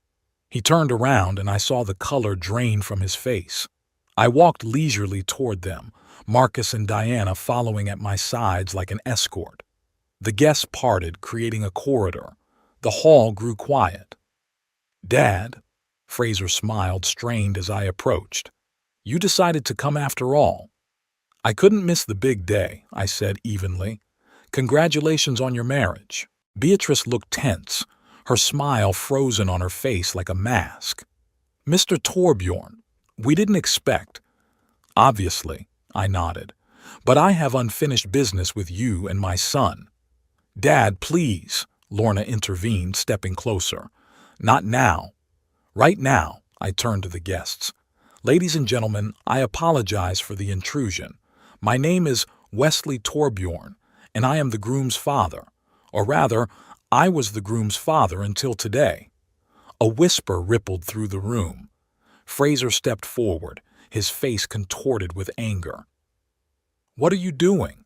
He turned around and I saw the color drain from his face. I walked leisurely toward them, Marcus and Diana following at my sides like an escort. The guests parted, creating a corridor. The hall grew quiet. "Dad," Fraser smiled, strained as I approached. "You decided to come after all." "I couldn't miss the big day," I said evenly. "Congratulations on your marriage." Beatrice looked tense, her smile frozen on her face like a mask. "Mr. Torbjorn, we didn't expect—" "Obviously," I nodded. "But I have unfinished business with you and my son." "Dad, please," Lorna intervened, stepping closer. "Not now." "Right now," I turned to the guests. "Ladies and gentlemen, I apologize for the intrusion. My name is Wesley Torbjorn, and I am the groom's father. Or rather, I was the groom's father until today." A whisper rippled through the room. Fraser stepped forward, his face contorted with anger. "What are you doing?"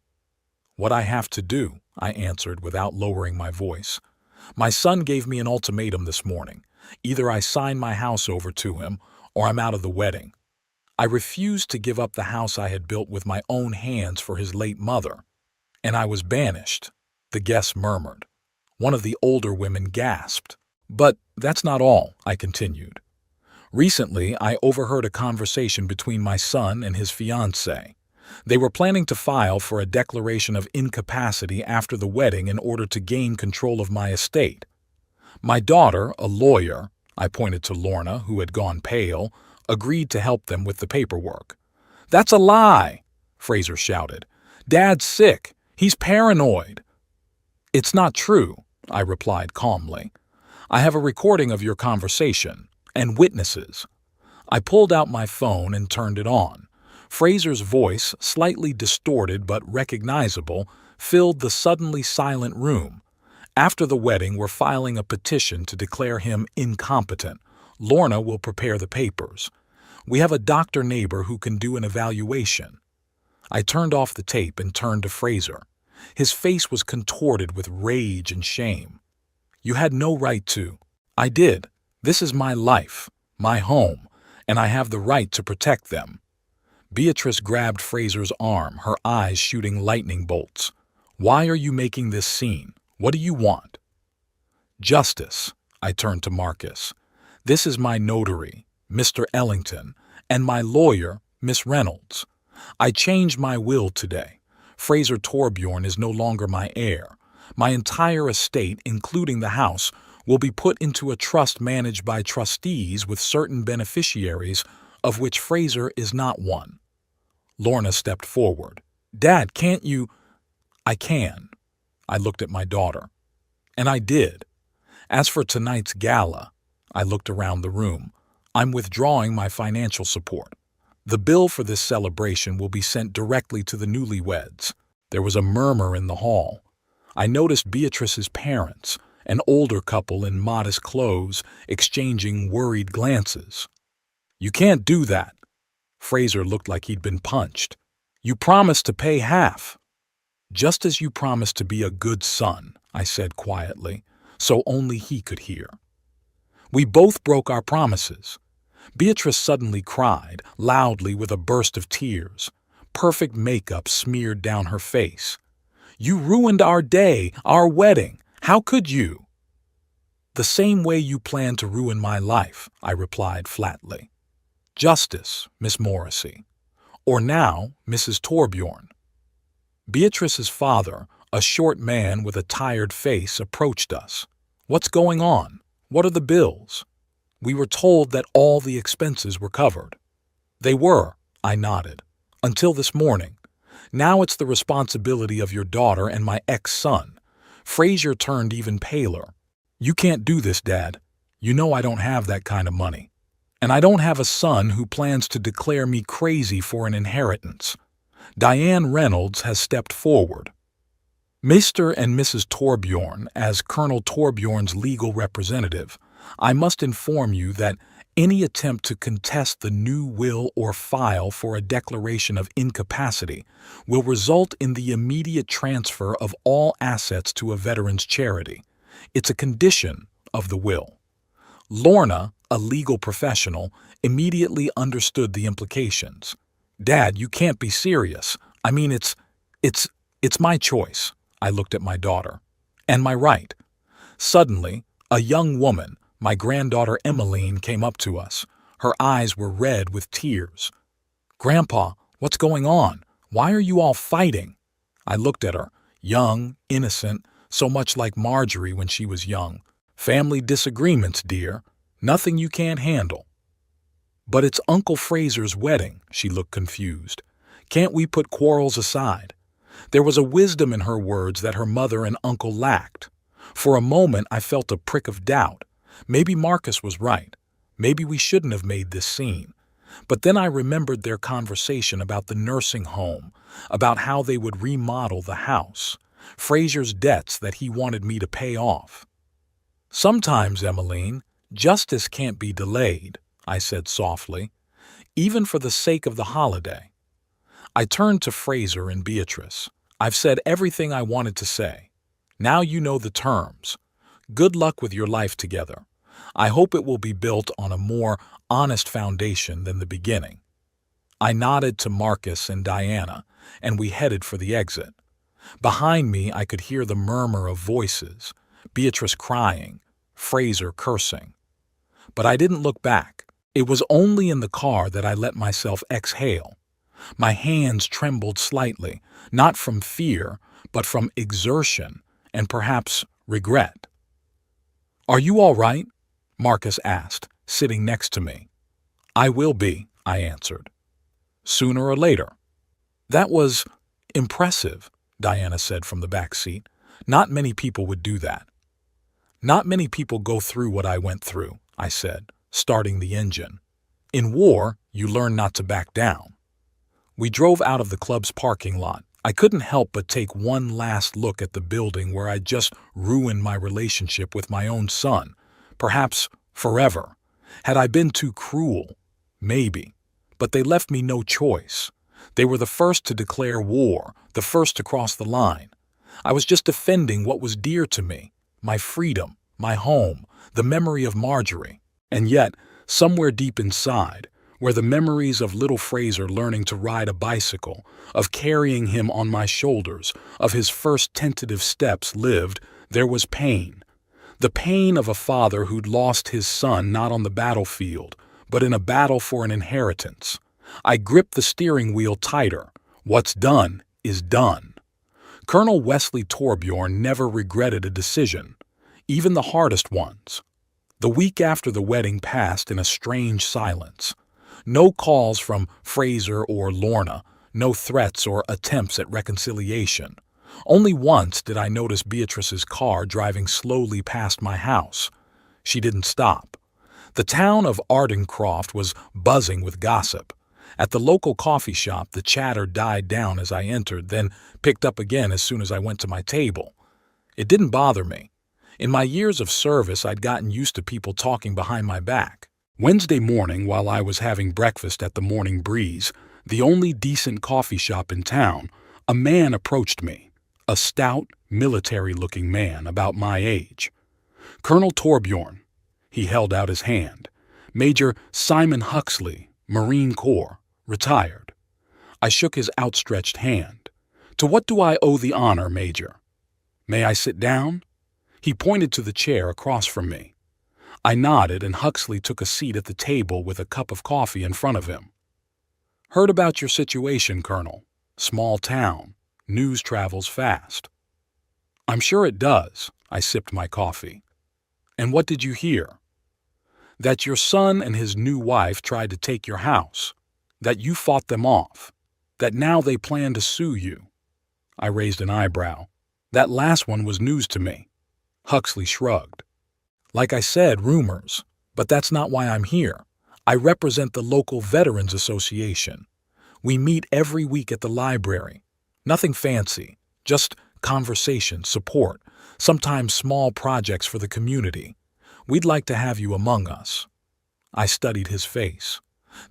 "What I have to do," I answered without lowering my voice. "My son gave me an ultimatum this morning. Either I sign my house over to him, or I'm out of the wedding. I refused to give up the house I had built with my own hands for his late mother, and I was banished," the guests murmured. One of the older women gasped. "But that's not all," I continued. "Recently, I overheard a conversation between my son and his fiancée. They were planning to file for a declaration of incapacity after the wedding in order to gain control of my estate. My daughter, a lawyer," I pointed to Lorna, who had gone pale, "agreed to help them with the paperwork." "That's a lie!" Fraser shouted. "Dad's sick. He's paranoid." "It's not true," I replied calmly. "I have a recording of your conversation, and witnesses." I pulled out my phone and turned it on. Fraser's voice, slightly distorted but recognizable, filled the suddenly silent room. "After the wedding, we're filing a petition to declare him incompetent. Lorna will prepare the papers. We have a doctor neighbor who can do an evaluation." I turned off the tape and turned to Fraser. His face was contorted with rage and shame. "You had no right to." "I did. This is my life, my home, and I have the right to protect them." Beatrice grabbed Fraser's arm, her eyes shooting lightning bolts. "Why are you making this scene? What do you want?" "Justice," I turned to Marcus. "This is my notary, Mr. Ellington, and my lawyer, Miss Reynolds. I changed my will today. Fraser Torbjorn is no longer my heir. My entire estate, including the house, will be put into a trust managed by trustees with certain beneficiaries, of which Fraser is not one." Lorna stepped forward. "Dad, can't you—" "I can." I looked at my daughter. "And I did. As for tonight's gala," I looked around the room, "I'm withdrawing my financial support. The bill for this celebration will be sent directly to the newlyweds." There was a murmur in the hall. I noticed Beatrice's parents, an older couple in modest clothes, exchanging worried glances. "You can't do that." Fraser looked like he'd been punched. "You promised to pay half." "Just as you promised to be a good son," I said quietly, so only he could hear. "We both broke our promises." Beatrice suddenly cried, loudly with a burst of tears. Perfect makeup smeared down her face. "You ruined our day, our wedding. How could you?" "The same way you planned to ruin my life," I replied flatly. "Justice, Miss Morrissey. Or now, Mrs. Torbjorn." Beatrice's father, a short man with a tired face, approached us. "What's going on? What are the bills?" "We were told that all the expenses were covered." "They were," I nodded, "until this morning. Now it's the responsibility of your daughter and my ex-son." Fraser turned even paler. "You can't do this, Dad. You know I don't have that kind of money. And I don't have a son who plans to declare me crazy for an inheritance." Diane Reynolds has stepped forward. "Mr. and Mrs. Torbjorn, as Colonel Torbjorn's legal representative, I must inform you that any attempt to contest the new will or file for a declaration of incapacity will result in the immediate transfer of all assets to a veterans charity. It's a condition of the will. Lorna, a legal professional, immediately understood the implications. Dad, you can't be serious. I mean, it's my choice. I looked at my daughter. And my right. Suddenly, a young woman, my granddaughter Emmeline, came up to us. Her eyes were red with tears. Grandpa, what's going on? Why are you all fighting? I looked at her, young, innocent, so much like Marjorie when she was young. Family disagreements, dear. Nothing you can't handle. But it's Uncle Fraser's wedding, she looked confused. Can't we put quarrels aside? There was a wisdom in her words that her mother and uncle lacked. For a moment I felt a prick of doubt. Maybe Marcus was right. Maybe we shouldn't have made this scene. But then I remembered their conversation about the nursing home, about how they would remodel the house, Fraser's debts that he wanted me to pay off. Sometimes, Emmeline, justice can't be delayed, I said softly, even for the sake of the holiday. I turned to Fraser and Beatrice. I've said everything I wanted to say. Now you know the terms. Good luck with your life together. I hope it will be built on a more honest foundation than the beginning. I nodded to Marcus and Diana, and we headed for the exit. Behind me I could hear the murmur of voices, Beatrice crying, Fraser cursing. But I didn't look back. It was only in the car that I let myself exhale. My hands trembled slightly, not from fear, but from exertion and perhaps regret. Are you all right? Marcus asked, sitting next to me. I will be, I answered. Sooner or later. That was impressive, Diana said from the back seat. Not many people would do that. Not many people go through what I went through, I said, starting the engine. In war, you learn not to back down. We drove out of the club's parking lot. I couldn't help but take one last look at the building where I'd just ruined my relationship with my own son, perhaps forever. Had I been too cruel? Maybe. But they left me no choice. They were the first to declare war, the first to cross the line. I was just defending what was dear to me, my freedom, my home, the memory of Marjorie. And yet, somewhere deep inside, where the memories of little Fraser learning to ride a bicycle, of carrying him on my shoulders, of his first tentative steps lived, there was pain. The pain of a father who'd lost his son not on the battlefield, but in a battle for an inheritance. I gripped the steering wheel tighter. What's done is done. Colonel Wesley Torbjorn never regretted a decision, even the hardest ones. The week after the wedding passed in a strange silence. No calls from Fraser or Lorna, no threats or attempts at reconciliation. Only once did I notice Beatrice's car driving slowly past my house. She didn't stop. The town of Ardencroft was buzzing with gossip. At the local coffee shop, the chatter died down as I entered, then picked up again as soon as I went to my table. It didn't bother me. In my years of service, I'd gotten used to people talking behind my back. Wednesday morning, while I was having breakfast at the Morning Breeze, the only decent coffee shop in town, a man approached me, a stout, military-looking man about my age. Colonel Torbjorn. He held out his hand. Major Simon Huxley, Marine Corps, retired. I shook his outstretched hand. To what do I owe the honor, Major? May I sit down? He pointed to the chair across from me. I nodded, and Huxley took a seat at the table with a cup of coffee in front of him. Heard about your situation, Colonel. Small town. News travels fast. I'm sure it does. I sipped my coffee. And what did you hear? That your son and his new wife tried to take your house. That you fought them off. That now they plan to sue you. I raised an eyebrow. That last one was news to me. Huxley shrugged. Like I said, rumors, but that's not why I'm here. I represent the local Veterans Association. We meet every week at the library. Nothing fancy, just conversation, support, sometimes small projects for the community. We'd like to have you among us. I studied his face.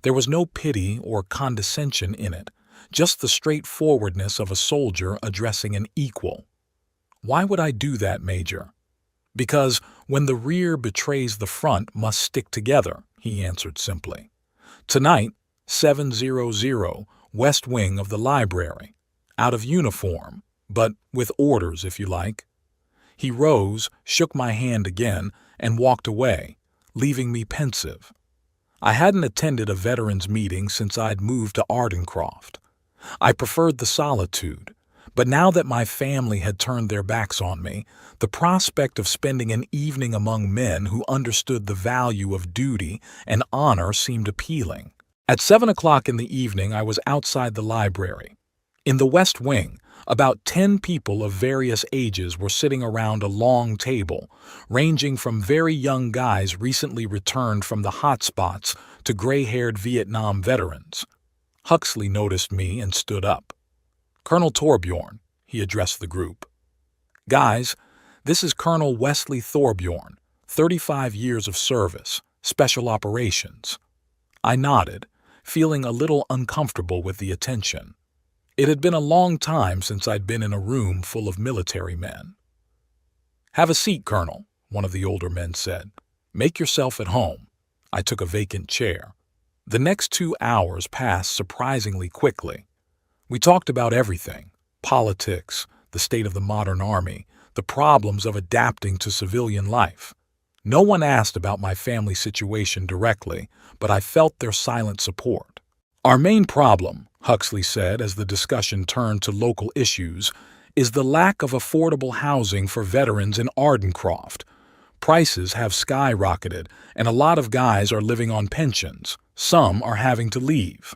There was no pity or condescension in it, just the straightforwardness of a soldier addressing an equal. Why would I do that, Major? Because when the rear betrays the front must stick together, he answered simply. Tonight, 700, West Wing of the library. Out of uniform, but with orders if you like. He rose, shook my hand again, and walked away, leaving me pensive. I hadn't attended a veterans meeting since I'd moved to Ardencroft. I preferred the solitude, but now that my family had turned their backs on me, the prospect of spending an evening among men who understood the value of duty and honor seemed appealing. At 7 o'clock in the evening, I was outside the library. In the West Wing, about 10 people of various ages were sitting around a long table, ranging from very young guys recently returned from the hot spots to gray-haired Vietnam veterans. Huxley noticed me and stood up. "Colonel Thorbjorn," he addressed the group. "Guys, this is Colonel Wesley Thorbjorn, 35 years of service, Special Operations." I nodded, feeling a little uncomfortable with the attention. It had been a long time since I'd been in a room full of military men. "Have a seat, Colonel," one of the older men said. "Make yourself at home." I took a vacant chair. The next 2 hours passed surprisingly quickly. We talked about everything: politics, the state of the modern army, the problems of adapting to civilian life. No one asked about my family situation directly, but I felt their silent support. "Our main problem," Huxley said as the discussion turned to local issues, "is the lack of affordable housing for veterans in Ardencroft. Prices have skyrocketed, and a lot of guys are living on pensions. Some are having to leave."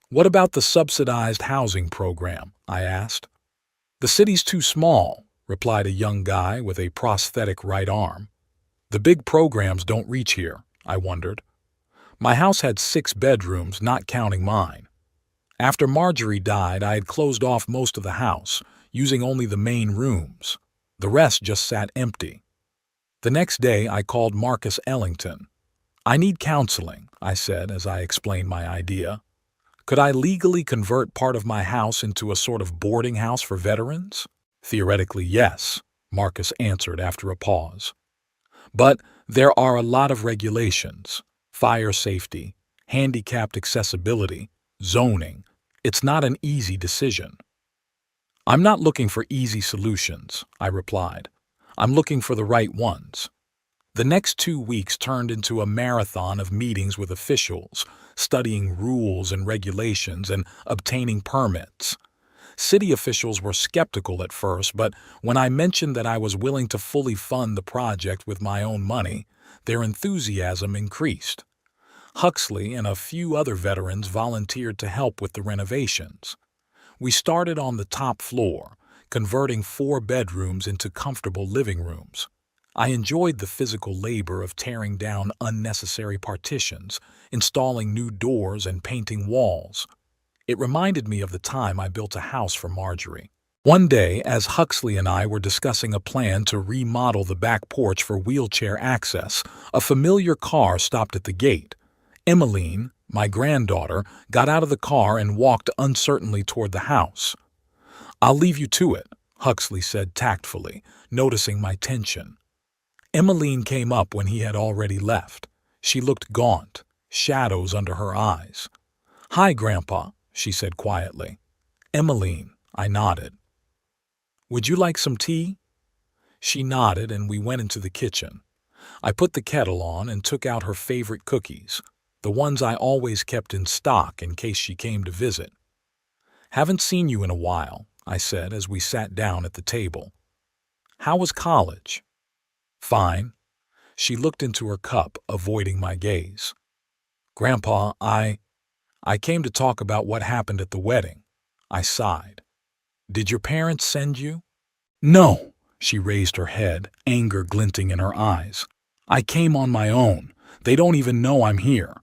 "What about the subsidized housing program?" I asked. "The city's too small," replied a young guy with a prosthetic right arm. "The big programs don't reach here," I wondered. My house had 6 bedrooms, not counting mine. After Marjorie died, I had closed off most of the house, using only the main rooms. The rest just sat empty. The next day, I called Marcus Ellington. "I need counseling," I said as I explained my idea. "Could I legally convert part of my house into a sort of boarding house for veterans?" "Theoretically, yes," Marcus answered after a pause. "But there are a lot of regulations: fire safety, handicapped accessibility, zoning. It's not an easy decision." "I'm not looking for easy solutions," I replied. "I'm looking for the right ones." The next 2 weeks turned into a marathon of meetings with officials, studying rules and regulations and obtaining permits. City officials were skeptical at first, but when I mentioned that I was willing to fully fund the project with my own money, their enthusiasm increased. Huxley and a few other veterans volunteered to help with the renovations. We started on the top floor, converting 4 bedrooms into comfortable living rooms. I enjoyed the physical labor of tearing down unnecessary partitions, installing new doors, and painting walls. It reminded me of the time I built a house for Marjorie. One day, as Huxley and I were discussing a plan to remodel the back porch for wheelchair access, a familiar car stopped at the gate. Emmeline, my granddaughter, got out of the car and walked uncertainly toward the house. "I'll leave you to it," Huxley said tactfully, noticing my tension. Emmeline came up when he had already left. She looked gaunt, shadows under her eyes. "Hi, Grandpa," she said quietly. "Emmeline," I nodded. "Would you like some tea?" She nodded and we went into the kitchen. I put the kettle on and took out her favorite cookies, the ones I always kept in stock in case she came to visit. "Haven't seen you in a while," I said as we sat down at the table. "How was college?" "Fine." She looked into her cup, avoiding my gaze. "Grandpa, I came to talk about what happened at the wedding." I sighed. "Did your parents send you?" "No." She raised her head, anger glinting in her eyes. "I came on my own. They don't even know I'm here."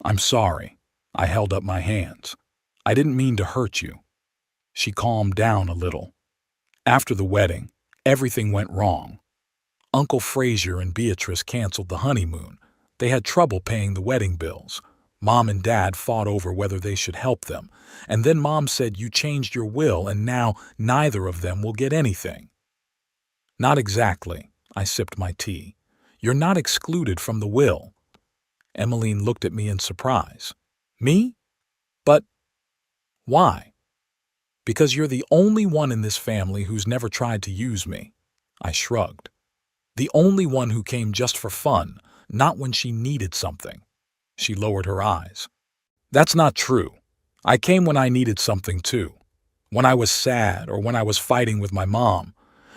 "I'm sorry." I held up my hands. "I didn't mean to hurt you." She calmed down a little. "After the wedding, everything went wrong. Uncle Frazier and Beatrice canceled the honeymoon. They had trouble paying the wedding bills. Mom and Dad fought over whether they should help them, and then Mom said you changed your will and now neither of them will get anything." Not exactly. I sipped my tea. You're not excluded from the will. Emmeline looked at me in surprise. Me? But why? Because you're the only one in this family who's never tried to use me. I shrugged. The only one who came just for fun, not when she needed something. She lowered her eyes. That's not true. I came when I needed something too. When I was sad or when I was fighting with my mom.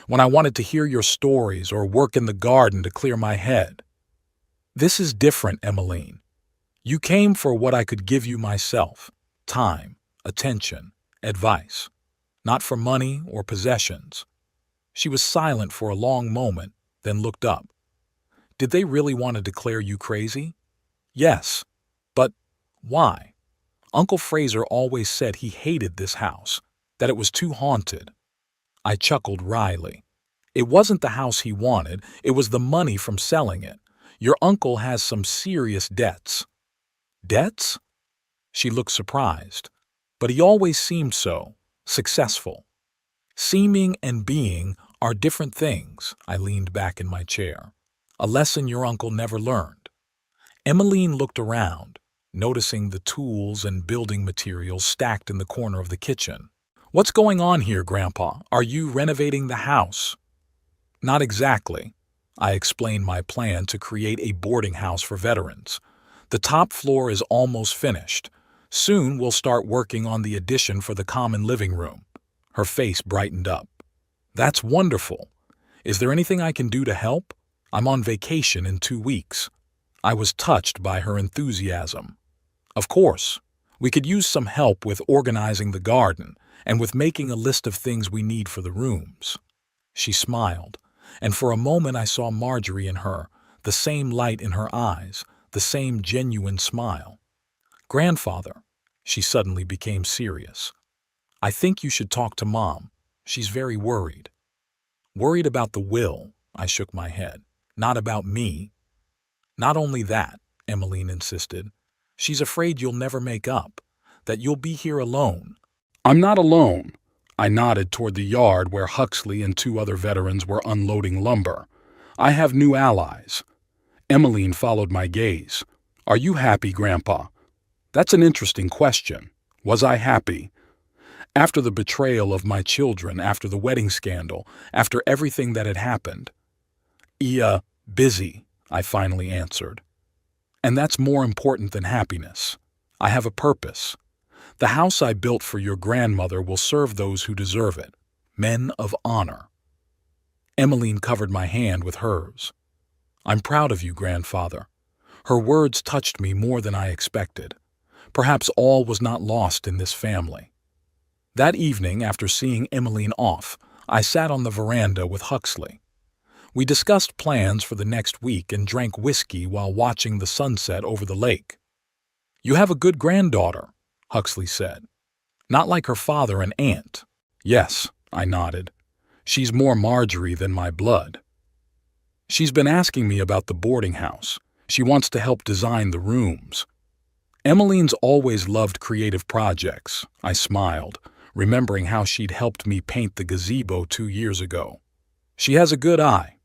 When I wanted to hear your stories or work in the garden to clear my head. This is different, Emmeline. You came for what I could give you myself. Time, attention, advice. Not for money or possessions. She was silent for a long moment, then looked up. Did they really want to declare you crazy? Yes. But why? Uncle Fraser always said he hated this house, that it was too haunted. I chuckled wryly. It wasn't the house he wanted, it was the money from selling it. Your uncle has some serious debts. Debts? She looked surprised. But he always seemed so, successful. Seeming and being are different things, I leaned back in my chair. A lesson your uncle never learned. Emmeline looked around, noticing the tools and building materials stacked in the corner of the kitchen. What's going on here, Grandpa? Are you renovating the house? Not exactly. I explained my plan to create a boarding house for veterans. The top floor is almost finished. Soon we'll start working on the addition for the common living room. Her face brightened up. That's wonderful. Is there anything I can do to help? I'm on vacation in 2 weeks. I was touched by her enthusiasm. Of course, we could use some help with organizing the garden and with making a list of things we need for the rooms. She smiled, and for a moment I saw Marjorie in her, the same light in her eyes, the same genuine smile. Grandfather, she suddenly became serious. I think you should talk to Mom. She's very worried. Worried about the will, I shook my head. Not about me. Not only that, Emmeline insisted. She's afraid you'll never make up, that you'll be here alone. I'm not alone. I nodded toward the yard where Huxley and 2 other veterans were unloading lumber. I have new allies. Emmeline followed my gaze. Are you happy, Grandpa? That's an interesting question. Was I happy? After the betrayal of my children, after the wedding scandal, after everything that had happened. Busy, I finally answered. And that's more important than happiness. I have a purpose. The house I built for your grandmother will serve those who deserve it, men of honor. Emmeline covered my hand with hers. I'm proud of you, Grandfather. Her words touched me more than I expected. Perhaps all was not lost in this family. That evening, after seeing Emmeline off, I sat on the veranda with Huxley. We discussed plans for the next week and drank whiskey while watching the sunset over the lake. You have a good granddaughter, Huxley said. Not like her father and aunt. Yes, I nodded. She's more Marjorie than my blood. She's been asking me about the boarding house. She wants to help design the rooms. Emmeline's always loved creative projects, I smiled, remembering how she'd helped me paint the gazebo 2 years ago. She has a good eye.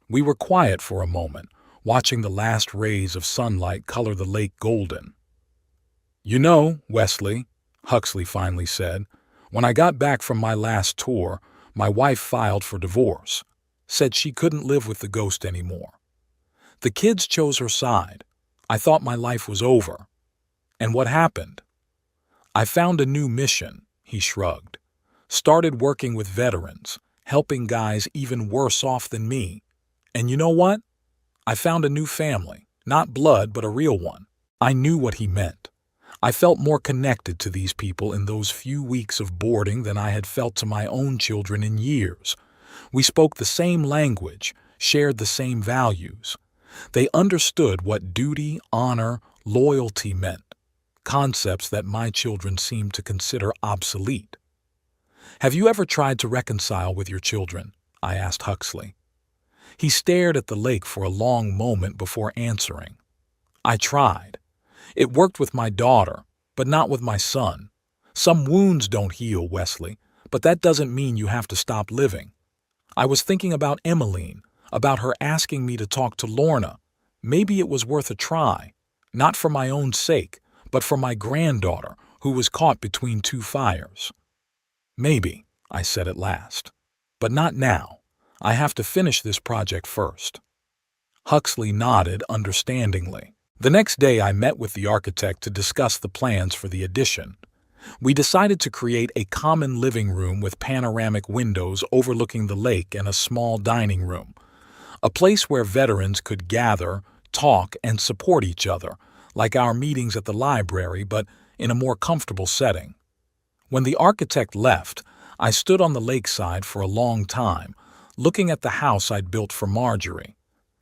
We were quiet for a moment, watching the last rays of sunlight color the lake golden. You know, Wesley, Huxley finally said, when I got back from my last tour, my wife filed for divorce, said she couldn't live with the ghost anymore. The kids chose her side. I thought my life was over. And what happened? I found a new mission, he shrugged. Started working with veterans, helping guys even worse off than me. And you know what? I found a new family, not blood, but a real one. I knew what he meant. I felt more connected to these people in those few weeks of boarding than I had felt to my own children in years. We spoke the same language, shared the same values. They understood what duty, honor, loyalty meant, concepts that my children seemed to consider obsolete. Have you ever tried to reconcile with your children? I asked Huxley. He stared at the lake for a long moment before answering. I tried. It worked with my daughter, but not with my son. Some wounds don't heal, Wesley, but that doesn't mean you have to stop living. I was thinking about Emmeline, about her asking me to talk to Lorna. Maybe it was worth a try, not for my own sake, but for my granddaughter, who was caught between two fires. Maybe, I said at last. But not now. I have to finish this project first. Huxley nodded understandingly. The next day I met with the architect to discuss the plans for the addition. We decided to create a common living room with panoramic windows overlooking the lake and a small dining room. A place where veterans could gather, talk, and support each other, like our meetings at the library, but in a more comfortable setting. When the architect left, I stood on the lakeside for a long time, looking at the house I'd built for Marjorie.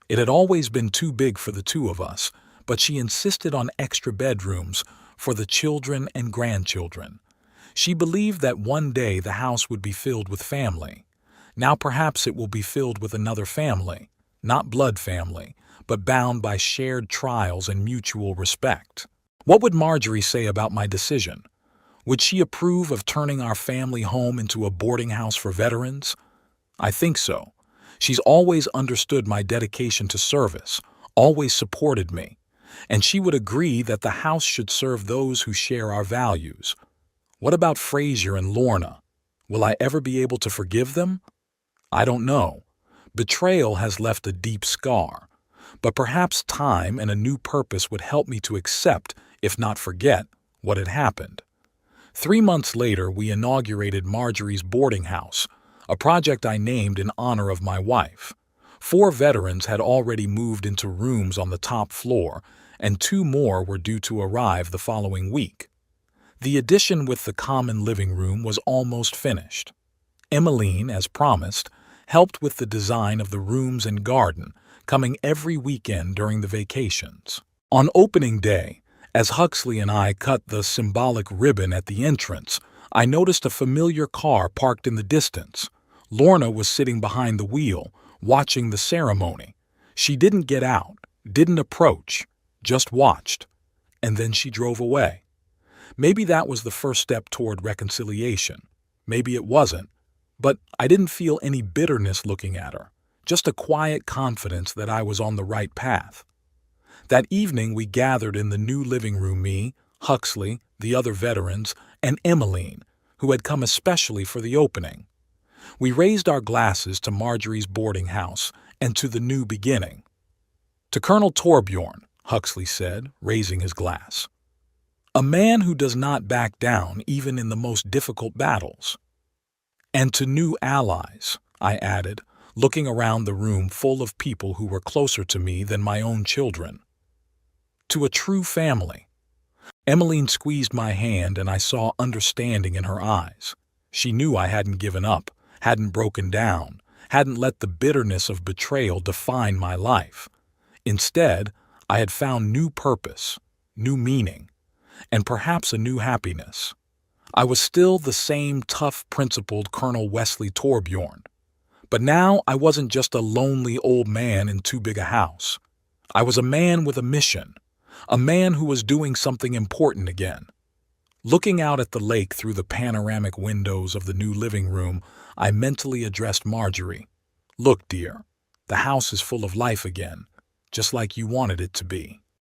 It had always been too big for the two of us, but she insisted on extra bedrooms for the children and grandchildren. She believed that one day the house would be filled with family. Now perhaps it will be filled with another family, not blood family, but bound by shared trials and mutual respect. What would Marjorie say about my decision? Would she approve of turning our family home into a boarding house for veterans? I think so. She's always understood my dedication to service, always supported me, and she would agree that the house should serve those who share our values. What about Fraser and Lorna? Will I ever be able to forgive them? I don't know. Betrayal has left a deep scar, but perhaps time and a new purpose would help me to accept, if not forget, what had happened. 3 months later, we inaugurated Marjorie's boarding house, a project I named in honor of my wife. 4 veterans had already moved into rooms on the top floor, and 2 more were due to arrive the following week. The addition with the common living room was almost finished. Emmeline, as promised, helped with the design of the rooms and garden, coming every weekend during the vacations. On opening day, as Huxley and I cut the symbolic ribbon at the entrance, I noticed a familiar car parked in the distance. Lorna was sitting behind the wheel, watching the ceremony. She didn't get out, didn't approach, just watched. And then she drove away. Maybe that was the first step toward reconciliation. Maybe it wasn't. But I didn't feel any bitterness looking at her, just a quiet confidence that I was on the right path. That evening we gathered in the new living room, me, Huxley, the other veterans, and Emmeline, who had come especially for the opening. We raised our glasses to Marjorie's boarding house and to the new beginning. To Colonel Torbjorn, Huxley said, raising his glass. A man who does not back down even in the most difficult battles. And to new allies, I added, looking around the room full of people who were closer to me than my own children. To a true family. Emmeline squeezed my hand and I saw understanding in her eyes. She knew I hadn't given up, hadn't broken down, hadn't let the bitterness of betrayal define my life. Instead, I had found new purpose, new meaning, and perhaps a new happiness. I was still the same tough, principled Colonel Wesley Torbjorn. But now I wasn't just a lonely old man in too big a house. I was a man with a mission, a man who was doing something important again. Looking out at the lake through the panoramic windows of the new living room, I mentally addressed Marjorie. Look, dear, the house is full of life again, just like you wanted it to be.